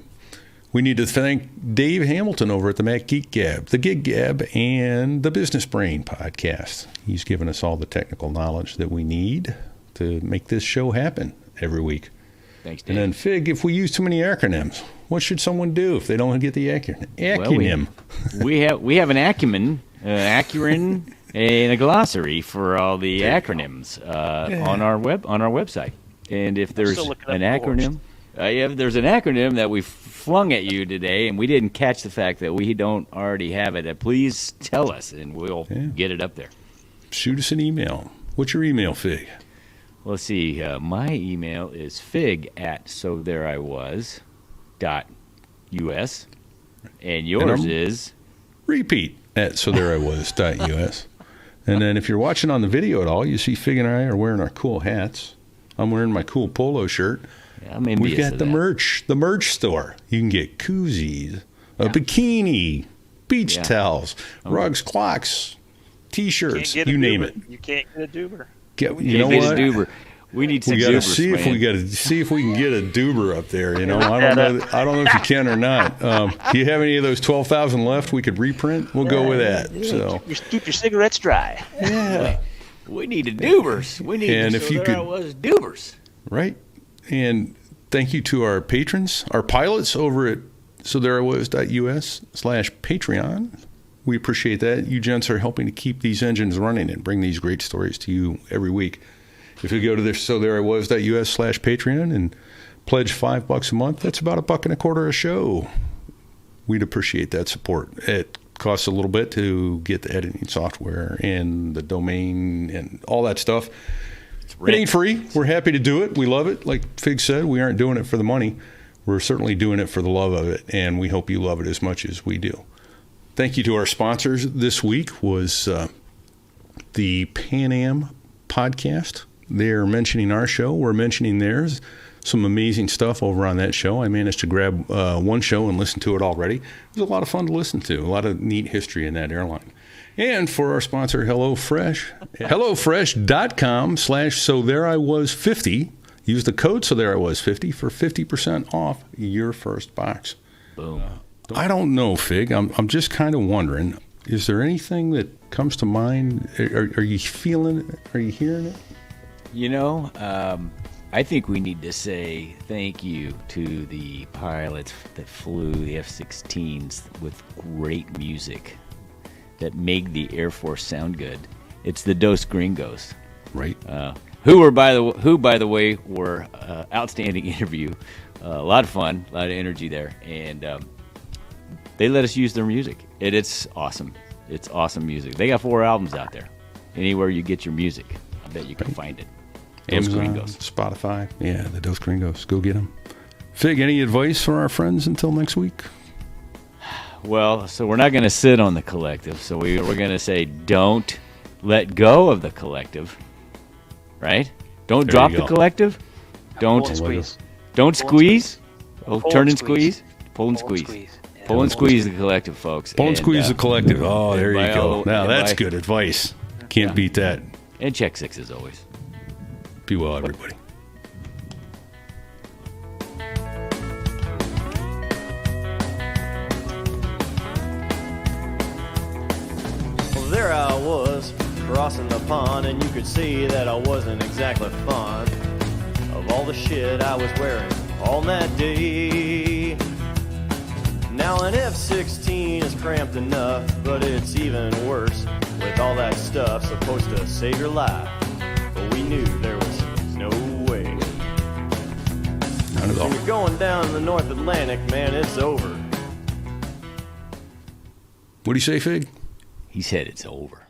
We need to thank Dave Hamilton over at the Mac Geek Gab, the Gig Gab, and the Business Brain podcast. He's given us all the technical knowledge that we need to make this show happen every week. Thanks, Dave. And then, Fig, if we use too many acronyms, what should someone do if they don't get the acronym? Well, we have an acumen, and a glossary for all the acronyms on our website. And if there's an acronym, if there's an acronym that we flung at you today, and we didn't catch the fact that we don't already have it, please tell us, and we'll get it up there. Shoot us an email. What's your email, Fig? Let's see. My email is fig@sothereiwas.us, and yours is repeat@sothereiwas.us. And then if you're watching on the video at all, you see Fig and I are wearing our cool hats. I'm wearing my cool polo shirt. Yeah, I'm envious We've got of the that. merch store. You can get koozies, a bikini, beach towels, rugs, clocks, T-shirts, you name it. You can't get a Doober. You know Get a what? Doober. We need some We got to Doobers, see if man. we got to see if we can get a Doober up there. You know, I don't know if you can or not. Do you have any of those 12,000 left? We could reprint. We'll go with that. So Keep your cigarettes dry. yeah, We need a Doobers. We need And to, if so you there could- I was Doobers. right. And thank you to our patrons, our pilots over at sothereiwas.us/Patreon. We appreciate that. You gents are helping to keep these engines running and bring these great stories to you every week. If you go to sothereiwas.us/Patreon and pledge $5 a month, that's about $1.25 a show. We'd appreciate that support. It costs a little bit to get the editing software and the domain and all that stuff. It ain't free. We're happy to do it. We love it. Like Fig said, we aren't doing it for the money. We're certainly doing it for the love of it, and we hope you love it as much as we do. Thank you to our sponsors. This week was the Pan Am podcast. They're mentioning our show. We're mentioning theirs. Some amazing stuff over on that show. I managed to grab one show and listen to it already. It was a lot of fun to listen to. A lot of neat history in that airline. And for our sponsor, HelloFresh, HelloFresh.com/SoThereIWas50. Use the code SoThereIWas50 for 50% off your first box. Boom. I don't know, Fig. I'm just kind of wondering, is there anything that comes to mind? Are you feeling it? Are you hearing it? You know, I think we need to say thank you to the pilots that flew the F-16s with great music that made the Air Force sound good. It's the Dos Gringos, Right. who by the way were outstanding interview, a lot of fun, a lot of energy there, and they let us use their music. It's awesome. It's awesome music. They got 4 albums out there. Anywhere you get your music, I bet you can find it. Dos Amazon, Gringos. Spotify. Yeah, the Dos Gringos. Go get them. Fig, any advice for our friends until next week? Well, so we're not going to sit on the collective. So we're going to say don't let go of the collective, right? Don't There drop you the go. collective. Pull Don't and squeeze. don't Pull and squeeze. Oh, Pull turn and and squeeze. squeeze. Pull and Pull squeeze. and squeeze. Yeah. Pull and squeeze the collective, folks. Pull and squeeze the collective. Oh, there you by go. all- Now and that's by- good advice. Can't beat that. And check 6 as always. Be well, everybody. Well, there I was, crossing the pond, and you could see that I wasn't exactly fond of all the shit I was wearing on that day. Now an F-16 is cramped enough, but it's even worse with all that stuff supposed to save your life. But we knew there was no way. Not at all. When you're going down the North Atlantic, man, it's over. What do you say, Fig? He said it's over.